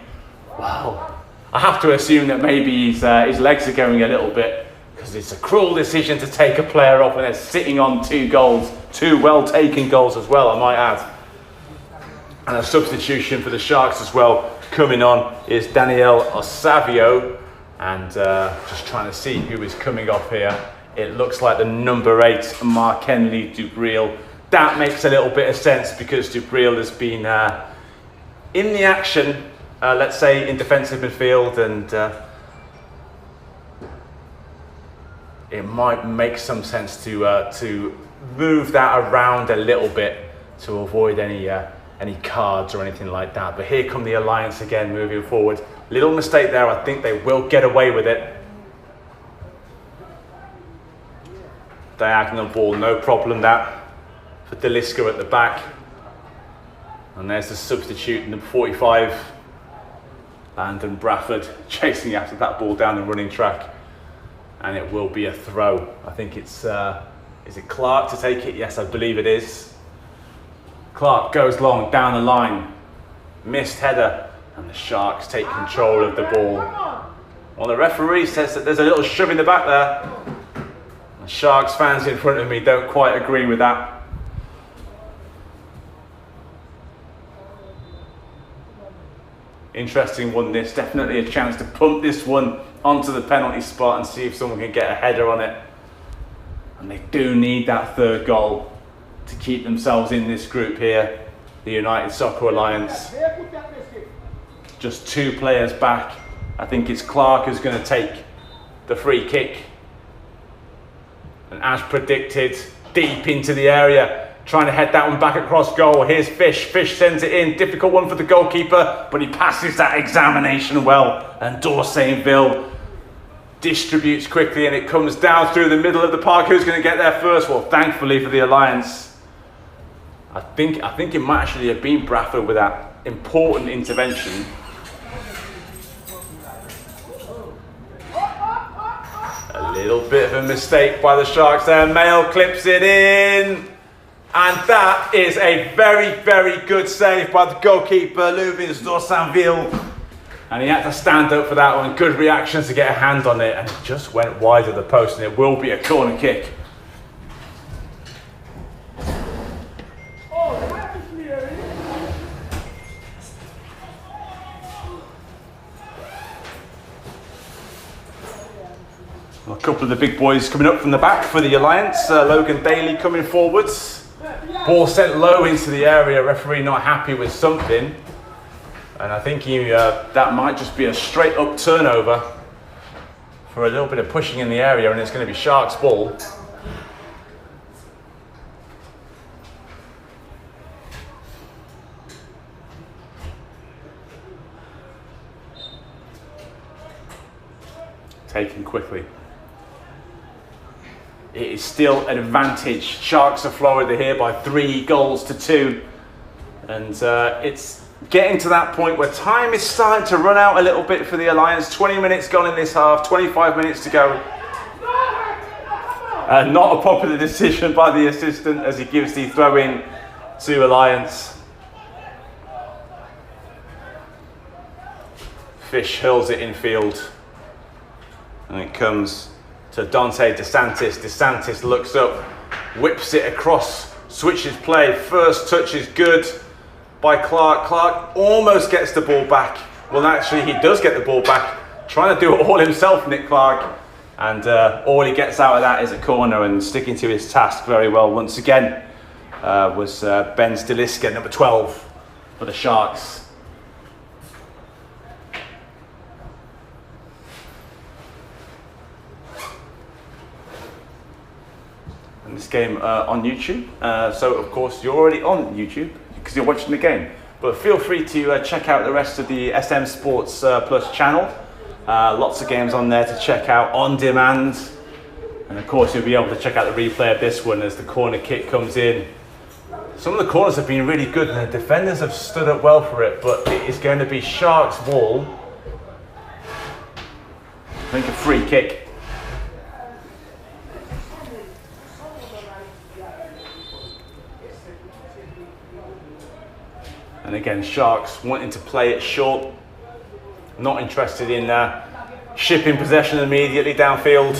[SPEAKER 1] Wow. I have to assume that maybe his legs are going a little bit, because it's a cruel decision to take a player off when they're sitting on 2 goals. 2 well-taken goals as well, I might add. And a substitution for the Sharks as well. Coming on is Daniel Osavio. And just trying to see who is coming off here. It looks like the number 8, Mark-Henry Dubril. That makes a little bit of sense, because Dubril has been in the action, let's say in defensive midfield, and it might make some sense to move that around a little bit to avoid any cards or anything like that. But here come the Alliance again, moving forward. Little mistake there. I think they will get away with it. Diagonal ball, no problem that for Deliska at the back. And there's the substitute, number 45, Landon Bradford, chasing after that ball down the running track. And it will be a throw. I think it's, is it Clark to take it? Yes, I believe it is. Clark goes long down the line. Missed header. And the Sharks take control of the ball. Well, the referee says that there's a little shove in the back there. The Sharks fans in front of me don't quite agree with that. Interesting one this. Definitely a chance to pump this one onto the penalty spot and see if someone can get a header on it. And they do need that 3rd goal to keep themselves in this group here. The United Soccer Alliance. Just 2 players back. I think it's Clark who's going to take the free kick. And as predicted, deep into the area. Trying to head that one back across goal. Here's Fish. Fish sends it in. Difficult one for the goalkeeper, but he passes that examination well. And Dorsainville distributes quickly, and it comes down through the middle of the park. Who's going to get there first? Well, thankfully for the Alliance, I think it might actually have been Bradford with that important intervention. A little bit of a mistake by the Sharks there. Mail clips it in. And that is a very, very good save by the goalkeeper, Louis Dorsainville. And he had to stand up for that one. Good reactions to get a hand on it. And it just went wide of the post, and it will be a corner kick. A couple of the big boys coming up from the back for the Alliance. Logan Daly coming forwards. Ball sent low into the area. Referee not happy with something. And I think that might just be a straight up turnover for a little bit of pushing in the area, and it's going to be Sharks ball. Taken quickly. It is still an advantage. Sharks of Florida here by 3 goals to 2. And it's getting to that point where time is starting to run out a little bit for the Alliance. 20 minutes gone in this half, 25 minutes to go. Not a popular decision by the assistant as he gives the throw in to Alliance. Fish hurls it infield. And it comes to Dante DeSantis. DeSantis looks up, whips it across, switches play. First touch is good by Clark. Clark almost gets the ball back. Well, actually, he does get the ball back. Trying to do it all himself, Nick Clark. And all he gets out of that is a corner, and sticking to his task very well once again was Ben Stiliska, number 12 for the Sharks. This game on YouTube, so of course you're already on YouTube because you're watching the game, but feel free to check out the rest of the SM Sports Plus channel. Lots of games on there to check out on demand, and of course you'll be able to check out the replay of this one as the corner kick comes in. Some of the corners have been really good and the defenders have stood up well for it, but it is going to be Sharks ball. I think a free kick. And again, Sharks wanting to play it short, not interested in shipping possession immediately downfield.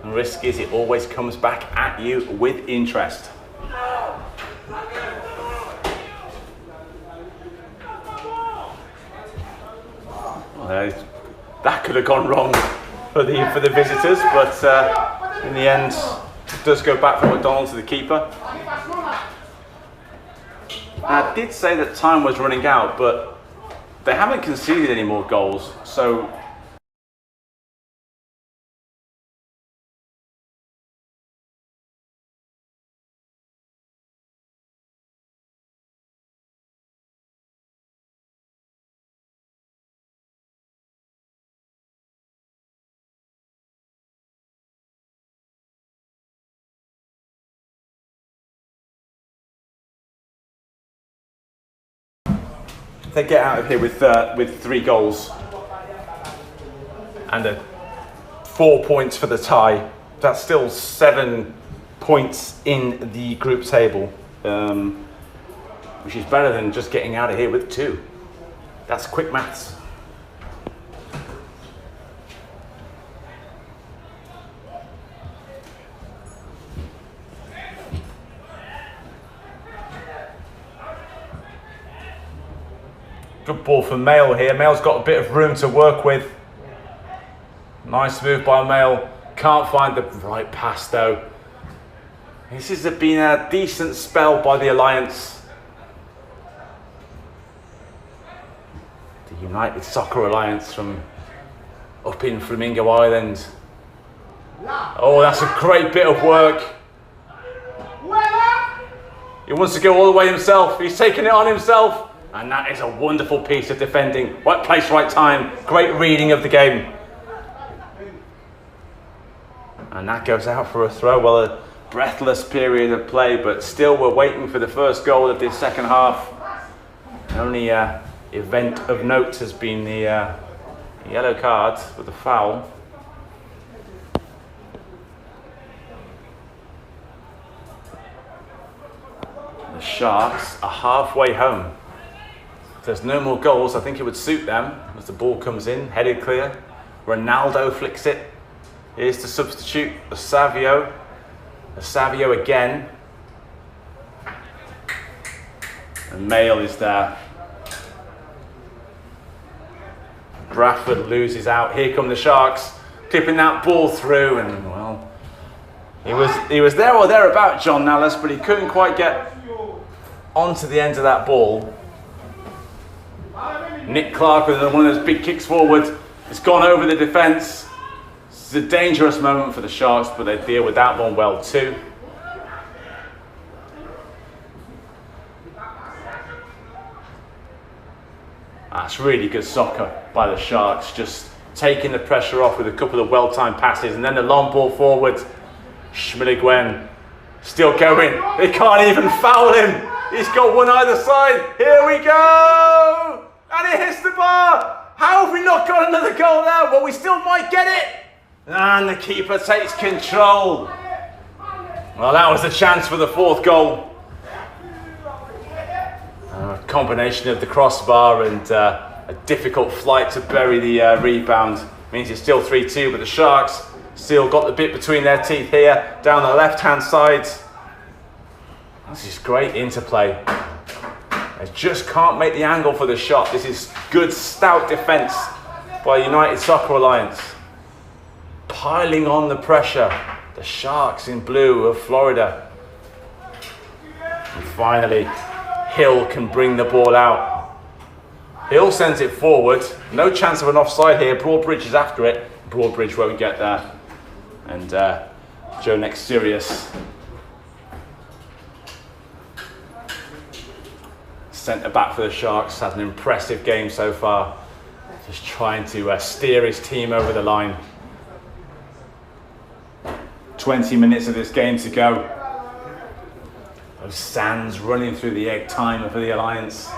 [SPEAKER 1] And risk is it always comes back at you with interest. Well, that could have gone wrong for the visitors, but in the end, it does go back from McDonald to the keeper. I did say that time was running out, but they haven't conceded any more goals, so they get out of here with 3 goals and 4 points for the tie. That's still 7 points in the group table, which is better than just getting out of here with 2. That's quick maths. Good ball for Mail here. Mail's got a bit of room to work with. Nice move by Mail. Can't find the right pass though. This has been a decent spell by the Alliance. The United Soccer Alliance from up in Flamingo Island. Oh, that's a great bit of work. He wants to go all the way himself. He's taking it on himself. And that is a wonderful piece of defending. Right place, right time. Great reading of the game. And that goes out for a throw. Well, a breathless period of play, but still we're waiting for the first goal of this second half. The only event of note has been the yellow card with the foul. The Sharks are halfway home. If there's no more goals, I think it would suit them as the ball comes in, headed clear. Ronaldo flicks it. Here's the substitute, Savio. Savio again. And Mail is there. Bradford loses out. Here come the Sharks. clipping that ball through, and well, he was there or thereabout, John Nallis, but he couldn't quite get onto the end of that ball. Nick Clark with one of those big kicks forward. It's gone over the defence. It's a dangerous moment for the Sharks, but they deal with that one well too. That's really good soccer by the Sharks, just taking the pressure off with a couple of well-timed passes, and then the long ball forward. Schmideguen still going. They can't even foul him. He's got one either side. Here we go! And it hits the bar. How have we not got another goal now? Well, we still might get it. And the keeper takes control. Well, that was a chance for the fourth goal. A combination of the crossbar and a difficult flight to bury the rebound means it's still 3-2, but the Sharks still got the bit between their teeth here down the left-hand side. This is great interplay. They just can't make the angle for the shot. This is good, stout defence by United Soccer Alliance. Piling on the pressure. The Sharks in blue of Florida. And finally, Hill can bring the ball out. Hill sends it forward. No chance of an offside here. Broadbridge is after it. Broadbridge won't get there. And Joe Next Sirius. Centre back for the Sharks, had an impressive game so far. Just trying to steer his team over the line. 20 minutes of this game to go. Those sands running through the egg timer for the Alliance.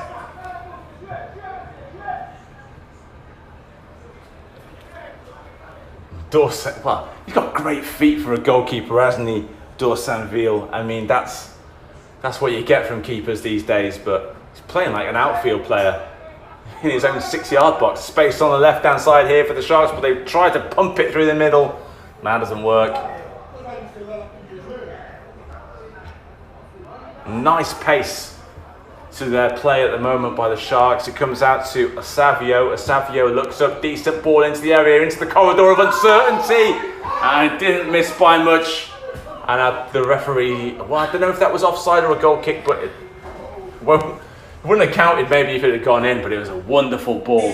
[SPEAKER 1] Dorset, well, he's got great feet for a goalkeeper, hasn't he? Dorsanville. I mean, that's what you get from keepers these days, but he's playing like an outfield player in his own 6-yard box. Space on the left-hand side here for the Sharks, but they've tried to pump it through the middle. That doesn't work. Nice pace to their play at the moment by the Sharks. It comes out to Asavio. Asavio looks up, decent ball into the area, into the corridor of uncertainty. And it didn't miss by much. And the referee, well, I don't know if that was offside or a goal kick, but it wouldn't have counted maybe if it had gone in, but it was a wonderful ball.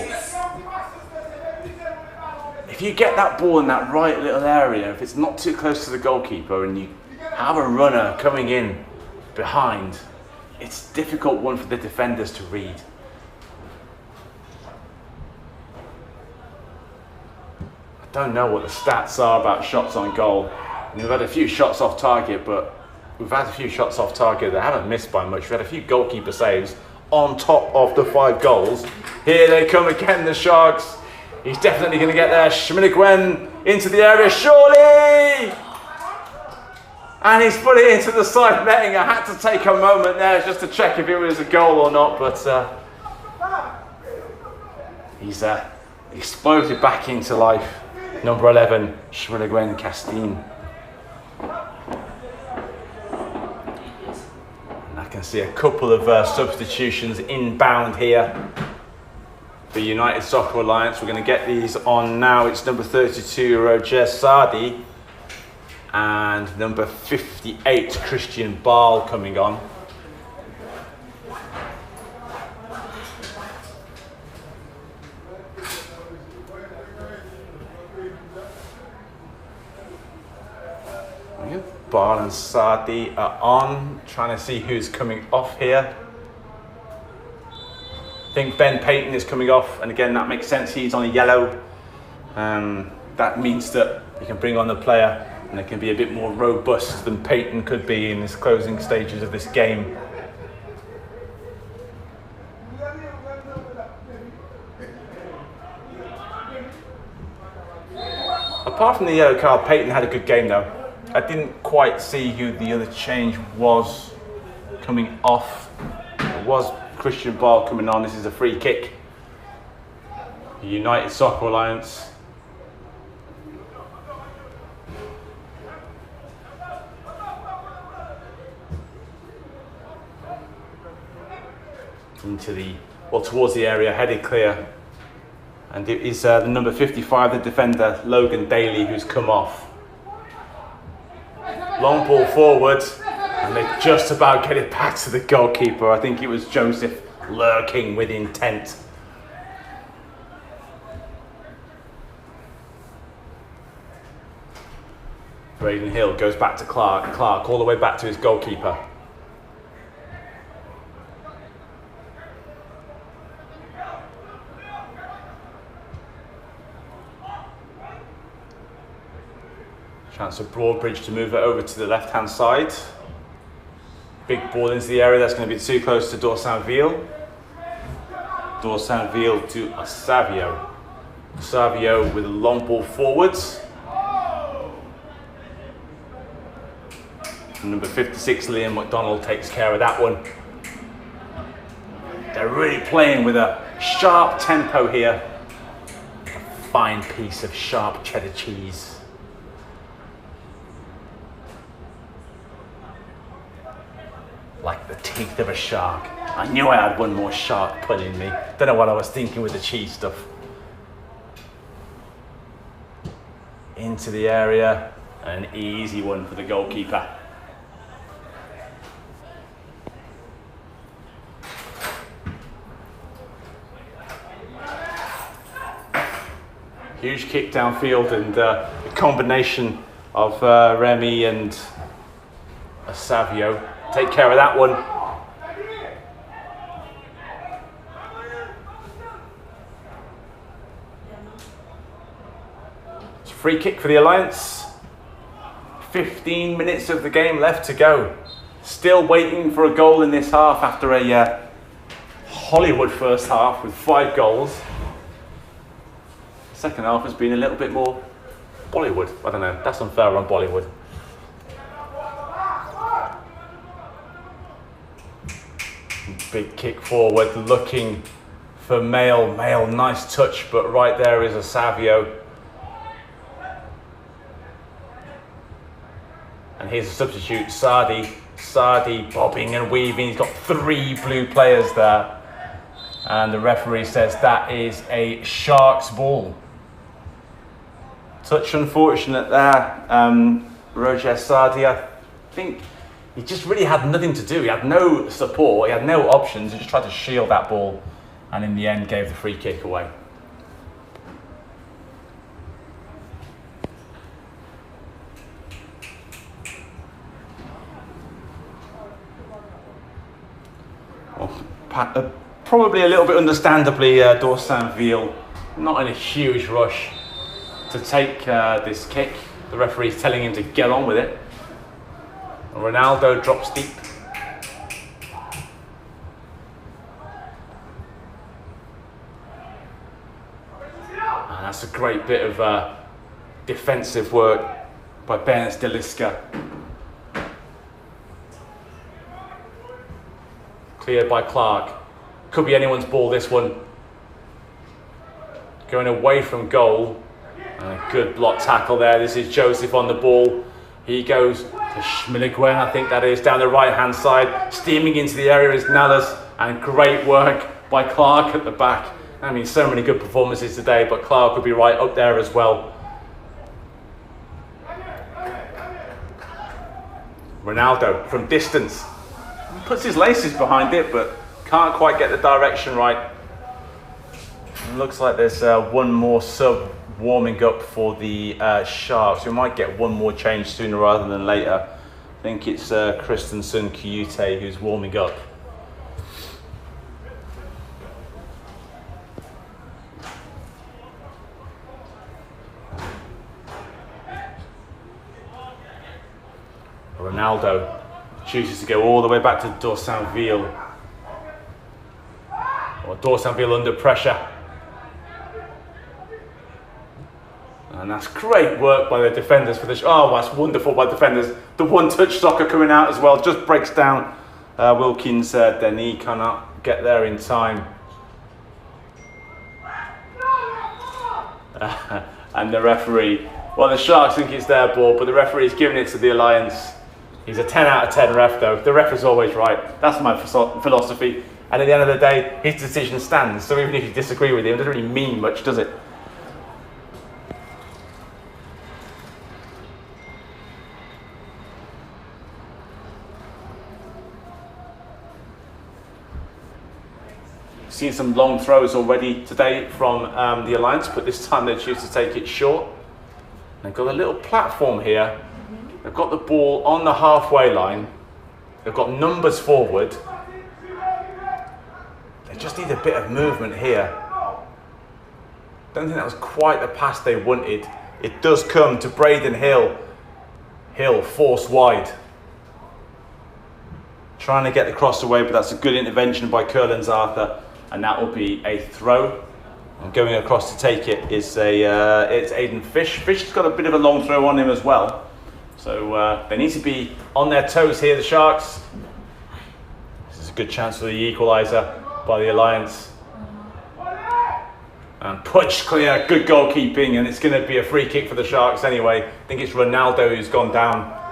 [SPEAKER 1] If you get that ball in that right little area, if it's not too close to the goalkeeper and you have a runner coming in behind, it's a difficult one for the defenders to read. I don't know what the stats are about shots on goal. I mean, we've had a few shots off target, but we've had a few shots off target that haven't missed by much. We've had a few goalkeeper saves on top of the 5 goals. Here they come again, the Sharks. He's definitely going to get there. Schmideguen into the area, surely! And he's put it into the side netting. I had to take a moment there just to check if it was a goal or not, but he's exploded back into life. Number 11, Schmideguen Castine. And I can see a couple of substitutions inbound here for United Soccer Alliance. We're going to get these on now. It's number 32, Roger Sardi. And number 58, Christian Ball coming on. Ball and Sardi are on, trying to see who's coming off here. I think Ben Payton is coming off, and again that makes sense, he's on a yellow. That means that you can bring on the player and it can be a bit more robust than Payton could be in his closing stages of this game. Apart from the yellow card, Payton had a good game though. I didn't quite see who the other change was coming off. It was Christian Ball coming on. This is a free kick. United Soccer Alliance. Into the, well, towards the area, headed clear. And it is the number 55, the defender, Logan Daly, who's come off. Long ball forward, and they just about get it back to the goalkeeper. I think it was Joseph lurking with intent. Braden Hill goes back to Clark. Clark all the way back to his goalkeeper. Chance of Broadbridge to move it over to the left-hand side. Big ball into the area. That's going to be too close to Dorsainville. Dorsainville to Savio. Savio with a long ball forwards. Number 56, Liam McDonald, takes care of that one. They're really playing with a sharp tempo here. A fine piece of sharp cheddar cheese. Like the teeth of a shark. I knew I had one more shark pun in me. Don't know what I was thinking with the cheese stuff. Into the area. An easy one for the goalkeeper. Huge kick downfield, and the combination of Remy and Savio take care of that one. It's a free kick for the Alliance. 15 minutes of the game left to go. Still waiting for a goal in this half after a Hollywood first half with 5 goals. Second half has been a little bit more Bollywood. I don't know, that's unfair on Bollywood. Big kick forward, looking for Mail. Mail, nice touch, but right there is a Savio. And here's a substitute, Sardi. Sardi bobbing and weaving. He's got 3 blue players there. And the referee says that is a Sharks ball. Touch unfortunate there. Roger Sardi, I think he just really had nothing to do. He had no support, he had no options. He just tried to shield that ball and in the end gave the free kick away. Well, probably a little bit understandably, Dorsainville not in a huge rush to take this kick. The referee's telling him to get on with it. Ronaldo drops deep. And that's a great bit of defensive work by Bernard Deliska. Cleared by Clark. Could be anyone's ball, this one. Going away from goal. And a good block tackle there. This is Joseph on the ball. He goes to Schmilligwen, I think that is, down the right-hand side. Steaming into the area is Nallas. And great work by Clark at the back. I mean, so many good performances today, but Clark will be right up there as well. Ronaldo from distance. Puts his laces behind it, but can't quite get the direction right. It looks like there's one more sub warming up for the Sharks. We might get one more change sooner rather than later. I think it's Christensen Kiyute who's warming up. Ronaldo chooses to go all the way back to Dorsainville. Or Dorsainville under pressure. And that's great work by the defenders for this. Oh, that's wonderful by defenders. The one-touch soccer coming out as well. Just breaks down Wilkins' Denis cannot get there in time. And the referee, well, the Sharks think it's their ball, but the referee's giving it to the Alliance. He's a 10 out of 10 ref though. The ref is always right. That's my philosophy. And at the end of the day, his decision stands. So even if you disagree with him, it doesn't really mean much, does it? Seen some long throws already today from the Alliance, but this time they choose to take it short. They've got a little platform here. They've got the ball on the halfway line. They've got numbers forward. They just need a bit of movement here. Don't think that was quite the pass they wanted. It does come to Braden Hill. Hill forced wide. Trying to get the cross away, but that's a good intervention by Curlins Arthur. And that will be a throw. And going across to take it is it's Aidan Fish. Fish has got a bit of a long throw on him as well. So they need to be on their toes here, the Sharks. This is a good chance for the equaliser by the Alliance. And punched clear, good goalkeeping, and it's going to be a free kick for the Sharks anyway. I think it's Ronaldo who's gone down.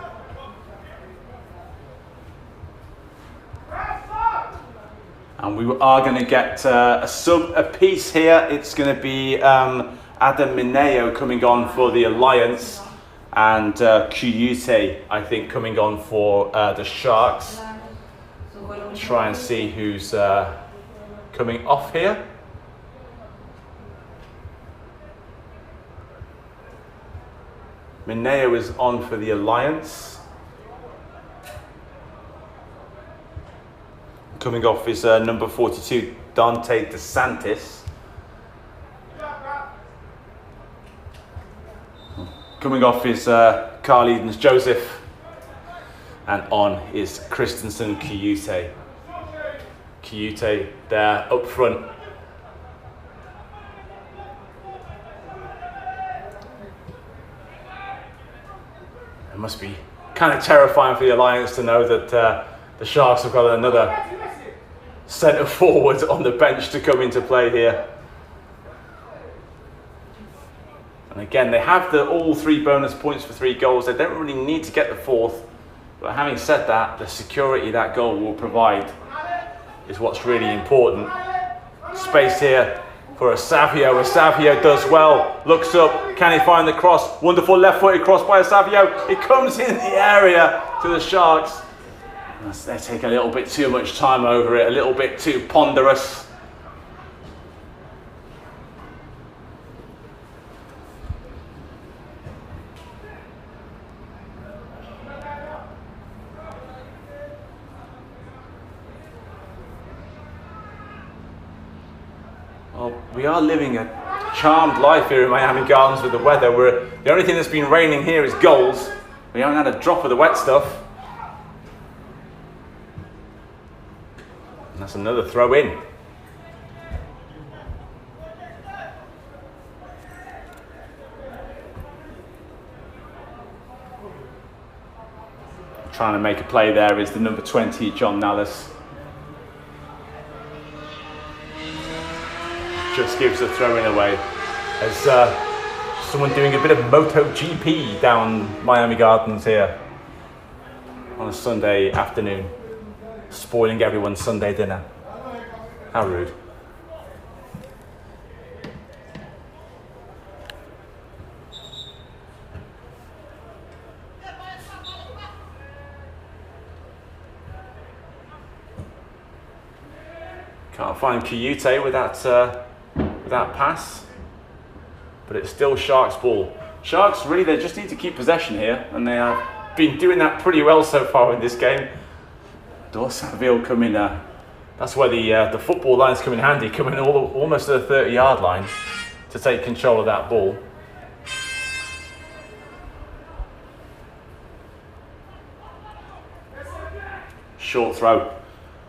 [SPEAKER 1] And we are going to get a sub apiece here. It's going to be Adam Mineo coming on for the Alliance, and Kuyute, I think, coming on for the Sharks. Try and see who's coming off here. Mineo is on for the Alliance. Coming off is number 42, Dante DeSantis. Coming off is Carl Edens Joseph. And on is Christensen Kuyute. Kuyute there up front. It must be kind of terrifying for the Alliance to know that the Sharks have got another centre forward on the bench to come into play here. And again, they have all 3 bonus points for 3 goals. They don't really need to get the 4th. But having said that, the security that goal will provide is what's really important. Space here for Asavio. Asavio does well. Looks up. Can he find the cross? Wonderful left-footed cross by Asavio. It comes in the area to the Sharks. They take a little bit too much time over it, a little bit too ponderous. Well, we are living a charmed life here in Miami Gardens with the weather. The only thing that's been raining here is goals. We haven't had a drop of the wet stuff. And that's another throw in. Trying to make a play there is the number 20, John Nallis. Just gives the throw in away. As someone doing a bit of MotoGP down Miami Gardens here on a Sunday afternoon. Spoiling everyone's Sunday dinner. How rude. Can't find Kuyute with that pass. But it's still Sharks ball. Sharks, really, they just need to keep possession here. And they have been doing that pretty well so far in this game. Dorsaville come in, that's where the football lines come in handy, coming almost to the 30-yard line to take control of that ball. Short throw,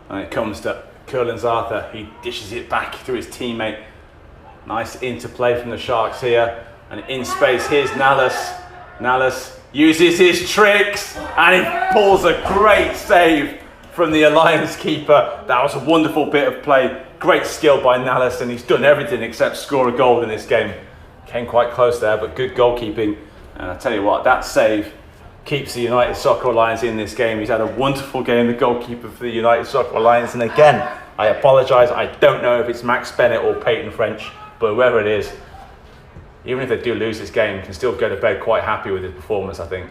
[SPEAKER 1] and it comes to Curlins Arthur. He dishes it back to his teammate. Nice interplay from the Sharks here, and in space, here's Nallis. Nallis uses his tricks, and he pulls a great save from the Alliance keeper. That was a wonderful bit of play. Great skill by Nallis, and he's done everything except score a goal in this game. Came quite close there, but good goalkeeping. And I tell you what, that save keeps the United Soccer Alliance in this game. He's had a wonderful game, the goalkeeper for the United Soccer Alliance. And again, I apologise. I don't know if it's Max Bennett or Peyton French, but whoever it is, even if they do lose this game, can still go to bed quite happy with his performance, I think.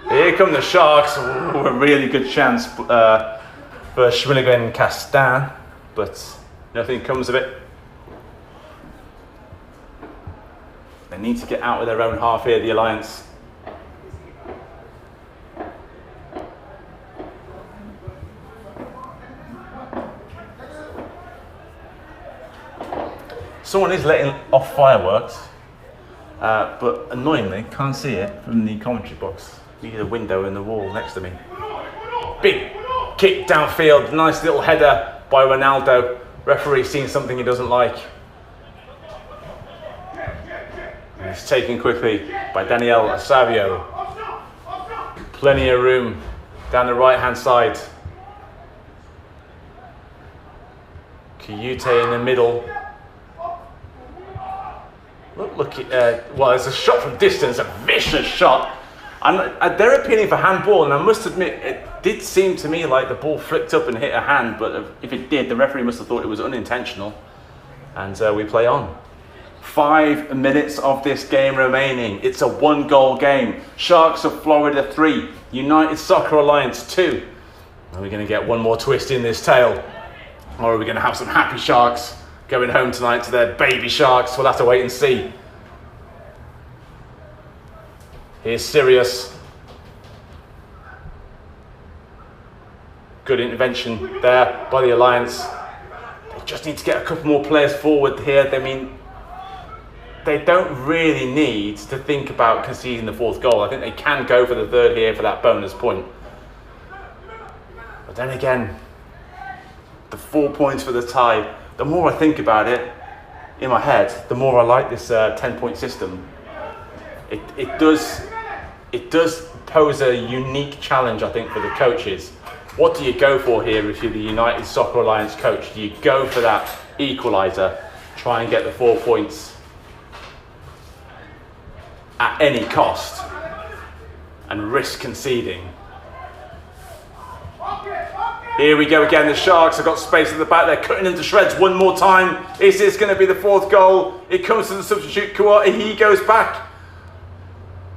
[SPEAKER 1] Here come the Sharks. Ooh, a really good chance for Schmilligren Castan, but nothing comes of it. They need to get out of their own half here, the Alliance. Someone is letting off fireworks, but annoyingly can't see it from the commentary box. Need a window in the wall next to me. Big kick downfield, nice little header by Ronaldo. Referee seeing something he doesn't like. And it's taken quickly by Daniel Savio. Plenty of room down the right hand side. Kiyute in the middle. Look at, well, it's a shot from distance, a vicious shot. And they're appealing for handball, and I must admit, it did seem to me like the ball flicked up and hit a hand, but if it did, the referee must have thought it was unintentional. And we play on. 5 minutes of this game remaining. It's a 1-goal game. Sharks of Florida 3, United Soccer Alliance 2. Are we going to get one more twist in this tale? Or are we going to have some happy Sharks going home tonight to their baby Sharks? We'll have to wait and see. Here's Sirius. Good intervention there by the Alliance. They just need to get a couple more players forward here. I mean, they don't really need to think about conceding the 4th goal. I think they can go for the 3rd here for that bonus point. But then again, the 4 points for the tie. The more I think about it in my head, the more I like this 10-point system. It does pose a unique challenge, I think, for the coaches. What do you go for here if you're the United Soccer Alliance coach? Do you go for that equaliser, try and get the 4 points at any cost and risk conceding? Here we go again, the Sharks have got space at the back, they're cutting into shreds one more time. Is this going to be the 4th goal? It comes to the substitute, Kuwati, he goes back.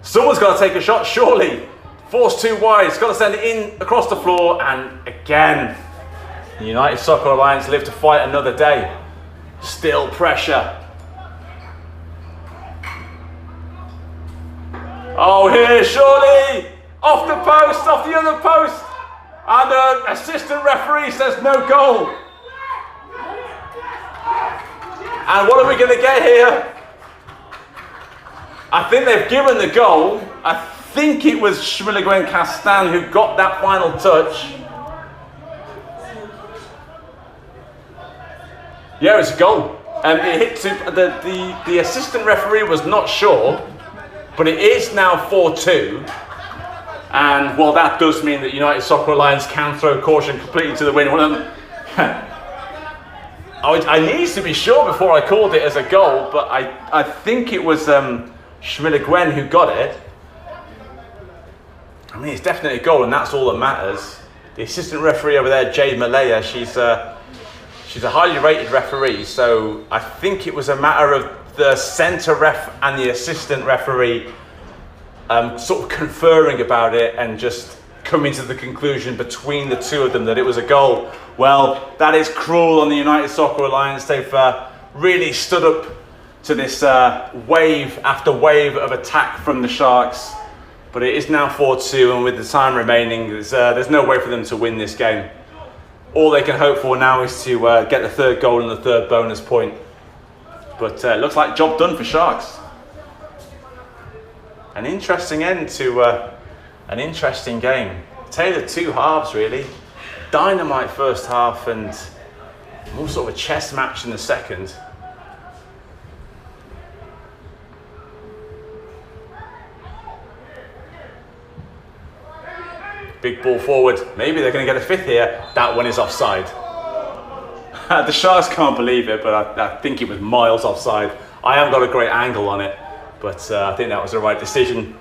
[SPEAKER 1] Someone's got to take a shot, surely. Forced too wide, it's got to send it in across the floor, and again, the United Soccer Alliance live to fight another day. Still pressure. Oh, here, surely! Off the post, off the other post! And the assistant referee says no goal. And what are we going to get here? I think they've given the goal. I think it was Schmilligren Castan who got that final touch. Yeah, it's a goal. It hit to, the assistant referee was not sure, but it is now 4-2. And well, that does mean that United Soccer Alliance can throw caution completely to the wind. One of them, I needed to be sure before I called it as a goal, but I think it was Schmilligren who got it. I mean, it's definitely a goal, and that's all that matters. The assistant referee over there, Jade Malaya, she's a highly rated referee, so I think it was a matter of the centre ref and the assistant referee sort of conferring about it and just coming to the conclusion between the two of them that it was a goal. Well, that is cruel on the United Soccer Alliance. They've really stood up to this wave after wave of attack from the Sharks. But it is now 4-2, and with the time remaining, there's no way for them to win this game. All they can hope for now is to get the 3rd goal and the 3rd bonus point. But it looks like job done for Sharks. An interesting end to an interesting game. Tale of 2 halves, really. Dynamite first half and more sort of a chess match in the second. Big ball forward. Maybe they're going to get a 5th here. That one is offside. The Sharks can't believe it, but I think it was miles offside. I haven't got a great angle on it, but I think that was the right decision.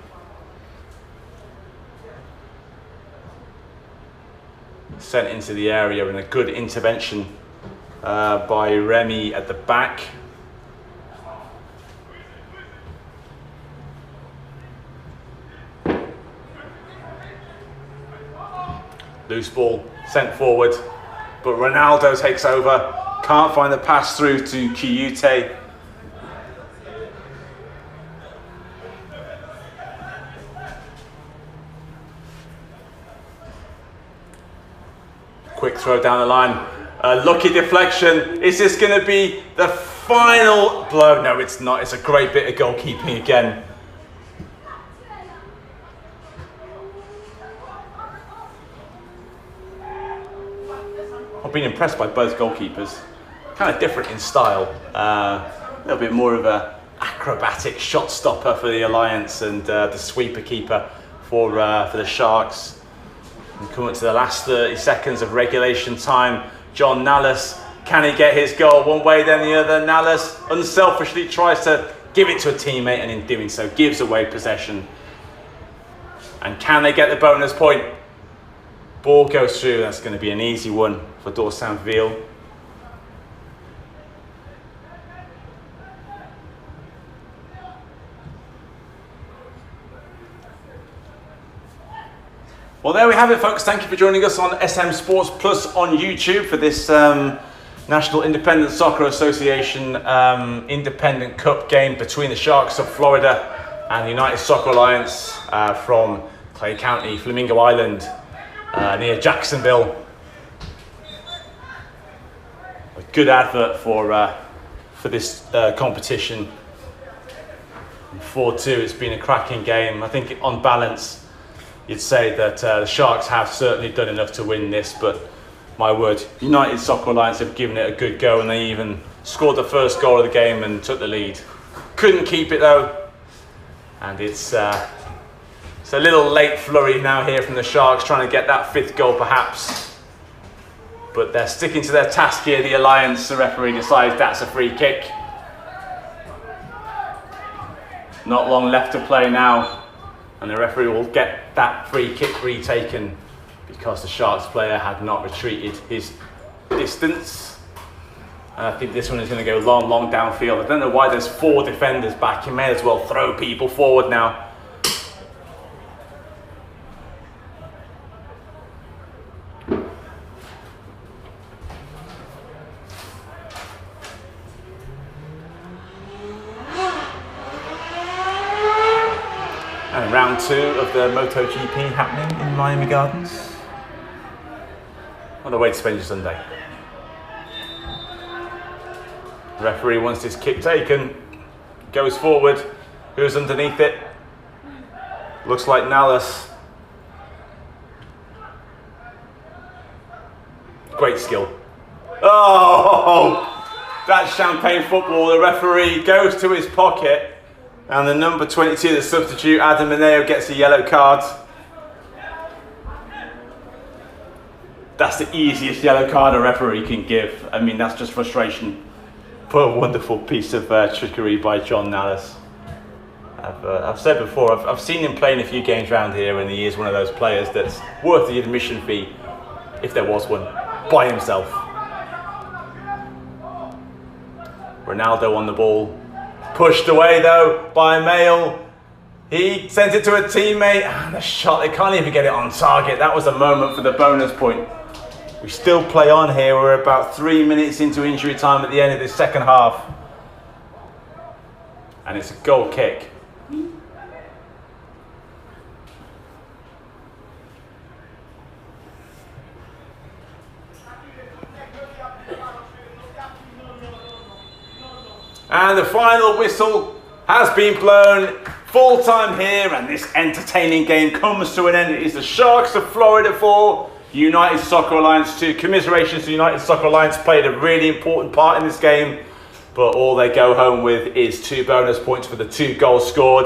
[SPEAKER 1] Sent into the area and a good intervention by Remy at the back. Loose ball sent forward, but Ronaldo takes over. Can't find the pass through to Kiyute. Quick throw down the line. Lucky deflection. Is this going to be the final blow? No, it's not. It's a great bit of goalkeeping again. I've been impressed by both goalkeepers. Kind of different in style. A little bit more of an acrobatic shot stopper for the Alliance, and the sweeper keeper for the Sharks. And coming to the last 30 seconds of regulation time, John Nallis, can he get his goal one way then the other? Nallis unselfishly tries to give it to a teammate, and in doing so gives away possession. And can they get the bonus point? Ball goes through. That's going to be an easy one for Dorsainville. Well, there we have it, folks. Thank you for joining us on SM Sports Plus on YouTube for this National Independent Soccer Association Independent Cup game between the Sharks of Florida and the United Soccer Alliance from Clay County, Flamingo Island, near Jacksonville. A good advert for this competition. 4-2, it's been a cracking game. I think on balance, you'd say that the Sharks have certainly done enough to win this, but my word, United Soccer Alliance have given it a good go, and they even scored the first goal of the game and took the lead. Couldn't keep it though, and it's a little late flurry now here from the Sharks, trying to get that 5th goal perhaps. But they're sticking to their task here, the Alliance. The referee decides that's a free kick. Not long left to play now, and the referee will get that free kick retaken because the Sharks player had not retreated his distance. And I think this one is going to go long, long downfield. I don't know why there's 4 defenders back. You may as well throw people forward now. And round 2 of the MotoGP happening in Miami Gardens. What a way to spend your Sunday. The referee wants this kick taken. Goes forward. Who's underneath it? Looks like Nallis. Great skill. Oh! That's champagne football. The referee goes to his pocket. And the number 22, the substitute, Adam Mineo, gets a yellow card. That's the easiest yellow card a referee can give. I mean, that's just frustration. But a wonderful piece of trickery by John Nallis. I've said before, I've seen him playing a few games around here, and he is one of those players that's worth the admission fee, if there was one, by himself. Ronaldo on the ball. Pushed away though by Mail. He sent it to a teammate, and the shot, they can't even get it on target. That was a moment for the bonus point. We still play on here. We're about 3 minutes into injury time at the end of this second half. And it's a goal kick. And the final whistle has been blown. Full time here, and this entertaining game comes to an end. It is the Sharks of Florida 4, United Soccer Alliance 2. Commiserations to United Soccer Alliance, played a really important part in this game, but all they go home with is 2 bonus points for the 2 goals scored.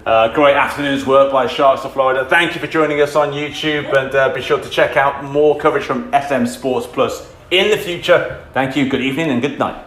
[SPEAKER 1] Great afternoon's work by Sharks of Florida. Thank you for joining us on YouTube, and be sure to check out more coverage from SM Sports Plus in the future. Thank you, good evening and good night.